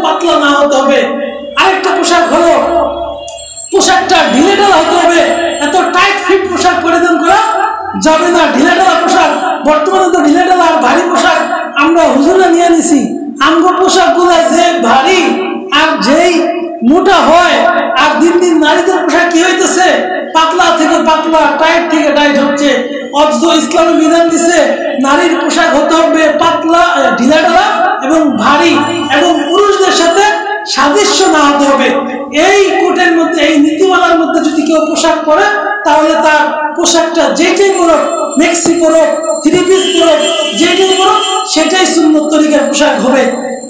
যাবে না। ঢিলাঢালা পোশাক, বর্তমানে তো ঢিলাঢালা আর ভারী পোশাক আমরা হুজুরা নিয়ে নিছি। আঙ্গ পোশাক গুলা যে ভারী আর যেই মোটা হয়, আর দিন দিন নারীদের পোশাক কি হইতেছে, পাতলা থেকে পাতলা, টাইট থেকে টাইট হচ্ছে। অথচ ইসলামী বিধান দিছে নারীর পোশাক হতে হবে পাতলা, ঢিলাঢালা এবং ভারী, এবং পুরুষদের সাথে সাদৃশ্য না হতে হবে। এই কোটের মধ্যে, এই নীতিমালার মধ্যে যদি কেউ পোশাক পরে, তাহলে তার পোশাকটা যেটাই পরো, মেক্সি পরো, থ্রি পিস পরো, যেটাই পরো, সেটাই সুন্নত তরিকার পোশাক হবে।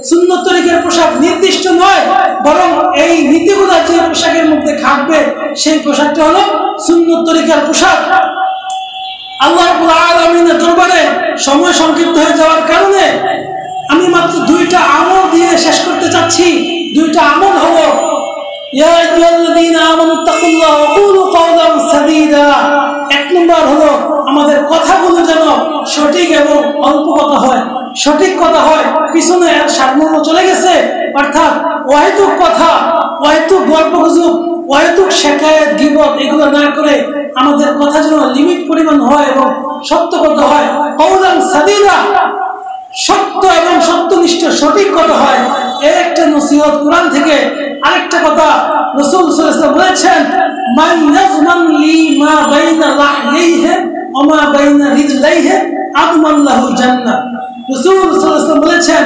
সুন্নত তরিকার পোশাক নির্দিষ্ট নয়, বরং এই নীতিগুলো যে পোশাকের মধ্যে খাটবে সেই পোশাকটা হলো সুন্নত তরিকার পোশাক। আল্লাহ রাব্বুল আলামিনের দরবারে সময় সংক্ষিপ্ত হয়ে যাওয়ার কারণে আমি মাত্র দুইটা আমল দিয়ে শেষ করতে চাচ্ছি। দুইটা আমল হলো, ইয়া আইয়ুহাল্লাযীনা আমানুত্তাকুল্লাহ ওয়া কুলু কাওলান সাদীদা। এক নম্বর হলো আমাদের কথাগুলো যেন সঠিক এবং অল্প কথা হয়, সঠিক কথা হয়, পিছনে সারমর্ম চলে গেছে, অর্থাৎ অহেতুক কথা, অহেতুক গল্পগুজব, অহেতুক শেখায়ত, গীবত এগুলো না করে আমাদের কথা যেন লিমিট পরিমাণ হয় এবং সত্য কথা হয়। কাওলান সাদীদা, সত্য এবং সত্যনিষ্ঠ সঠিক কথা হয়। এর একটা নসিহত কোরআন থেকে। আরেকটা কথা রাসূল সাল্লাল্লাহু আলাইহি ওয়াসাল্লাম বলেছেন, মান ইয়াযমান লি মা বাইনা লাহইহি ওয়া মা বাইনা রিজলাইহি আদমান লাহুল জান্নাহ। রাসূল সাল্লাল্লাহু আলাইহি ওয়াসাল্লাম বলেছেন,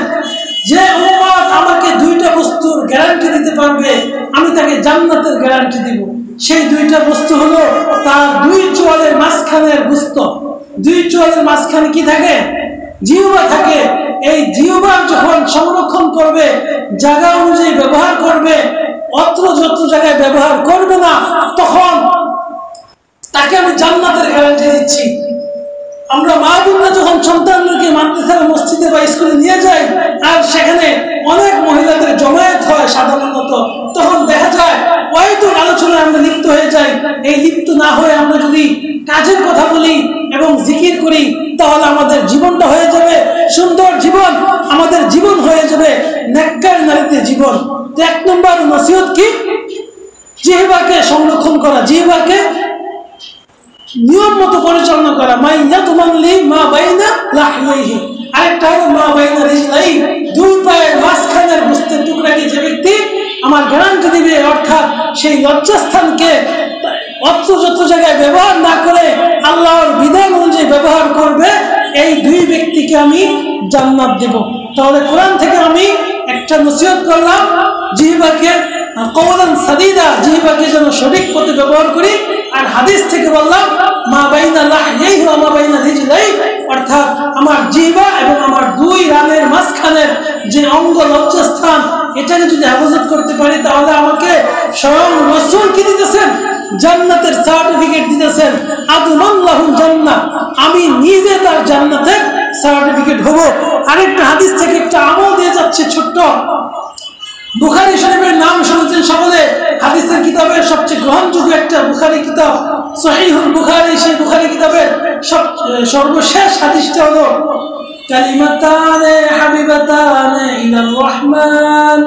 যে উম্মত আমাকে দুইটা বস্তুর গ্যারান্টি দিতে পারবে, আমি তাকে জান্নাতের গ্যারান্টি দিব। সেই দুইটা বস্তু হলো তার দুই চোয়ালের মাঝখানের গোশত। দুই চোয়ালের মাঝখানে কি থাকে? জিহ্বা থাকে। এই জিহ্বা যখন সংরক্ষণ করবে, জায়গা অনুযায়ী ব্যবহার করবে, অত্র যত জায়গায় ব্যবহার করবে না, তখন তাকে আমি জান্নাতের গ্যারান্টি দিচ্ছি। আমরা মা বোনরা যখন সন্তানদেরকে মাদ্রাসা, মসজিদে বা স্কুলে নিয়ে যাই, আর সেখানে অনেক মহিলাদের জমায়েত হয় সাধারণত, তখন দেখা যায় হয়তো আলোচনায় আমরা লিপ্ত হয়ে যাই। এই লিপ্ত না হয়ে আমরা যদি কাজের কথা বলি এবং জিকির করি, তাহলে আমাদের জীবনটা হয়ে যাবে সুন্দর জীবন, আমাদের জীবন হয়ে যাবে নেককার নারীদের জীবন। তো এক নম্বর নসিহত কি? জিহ্বাকে সংরক্ষণ করা, জিহ্বাকে নিয়ম মতো পরিচালনা করা। মা বাইনা লাহইহি। আরেকটা হলো মা বাইনা রিজলাইহি, দুই পায়ের মাঝখানের গোশতের টুকরাকে যে ব্যক্তি আমার গ্যারান্টি দিবে, অর্থাৎ সেই লজ্জাস্থানকে অত্র যত জায়গায় ব্যবহার না করে আল্লাহর বিধান অনুযায়ী ব্যবহার করবে, এই দুই ব্যক্তিকে আমি জান্নাত দেব। তাহলে কোরআন থেকে আমি একটা নসিহত করলাম, জিহ্বাকে কাওলান সাদীদা, জিহ্বাকে যেন সঠিক পথে ব্যবহার করি। আর হাদিস থেকে বললাম মা বাইনা লাহইহি ওয়া মা বাইনা রিজলাইহি, অর্থাৎ আমার জিহ্বা এবং আমার দুই রানের মাঝখানের যে অঙ্গ লজ্জাস্থান, এটাকে যদি হেফাজত করতে পারি, তাহলে আমাকে স্বয়ং রাসূল কি দিতেছেন? জান্নাতের সার্টিফিকেট দিতেছেন। আদমান লাহুল জান্নাহ, আমি নিজে তার জান্নাতের সার্টিফিকেট হব। আরেকটা হাদিস থেকে একটা আমল দিয়ে যাচ্ছে ছোট্ট। বুখারী শরীফের নাম শুনেছেন সকলে, হাদিসের কিতাবের সবচেয়ে গ্রহণযোগ্য একটা বুখারী কিতাব সহিহুল বুখারী। সেই বুখারী কিতাবের সর্বশেষ হাদিসটা হলো, কালিমাতানে হাবিবাতানে ইলার রহমান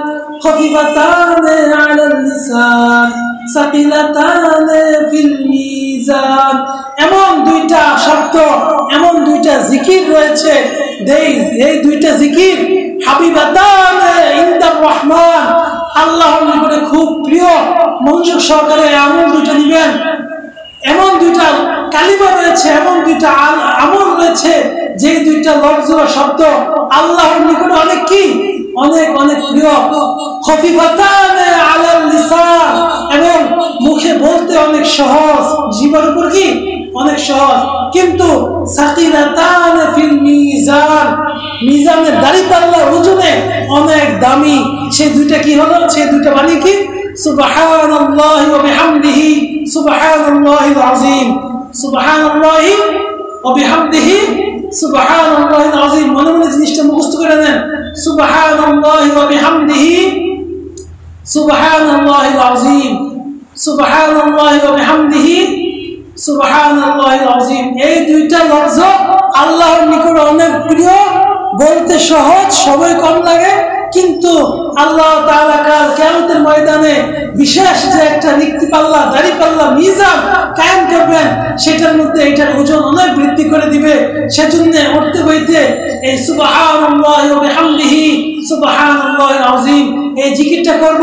খফিফাতানে আলাল লিসান সাকিলাতানে ফিল মিজান। এমন দুইটা শব্দ, এমন দুইটা জিকির রয়েছে, এই দুইটা জিকির হাবিবাতানে ইনদার রহমান, আল্লাহর নিকটে খুব প্রিয়। মনোযোগ সহকারে আমল দুইটা নিবেন। এমন দুইটা কালিমা রয়েছে, এমন দুইটা আমল রয়েছে, যে দুইটা লফজ বা শব্দ আল্লাহর নিকটে অনেক কি, অনেক অনেক প্রিয়। খফিফাতানে আলাল লিসান, এবং মুখে বলতে অনেক সহজ, জীবনের উপর কি অনেক সহজ, কিন্তু সাকিলাতানে ফিল মিজান, মিজানের দাঁড়িপাল্লার ওজনে অনেক দামি। সেই দুইটা কি হলো? সেই দুইটা মানে কি? সুবহানাল্লাহি ওয়া বিহামদিহি সুবহানাল্লাহিল আযীম, সুবহানাল্লাহি ওয়া বিহামদিহি সুবহানাল্লাহিল আযীম। মনে মনে জিনিসটা মুখস্থ করে নেন। সুবহানাল্লাহি ওয়া বিহামদিহি সুবহানাল্লাহিল আযীম, সুবহানাল্লাহি ওয়া বিহামদিহি সুবহানাল্লাহিল আযীম। এই দুইটা লফজ আল্লাহর নিকট অনেক প্রিয়, বলতে সহজ, সময় কম লাগে, কিন্তু আল্লাহ তাআলা কাল কিয়ামতের ময়দানে বিশেষ যে একটা নীতিপাল্লা দাড়িপাল্লা মিজান কায়েম করবেন, সেটার মধ্যে এটার ওজন অনেক বৃদ্ধি করে দিবে। সেজন্য উঠতে বইতে এই সুবহানাল্লাহি ওয়া বিহামদিহি সুবহানাল্লাহিল আযীম এই জিকিরটা করব।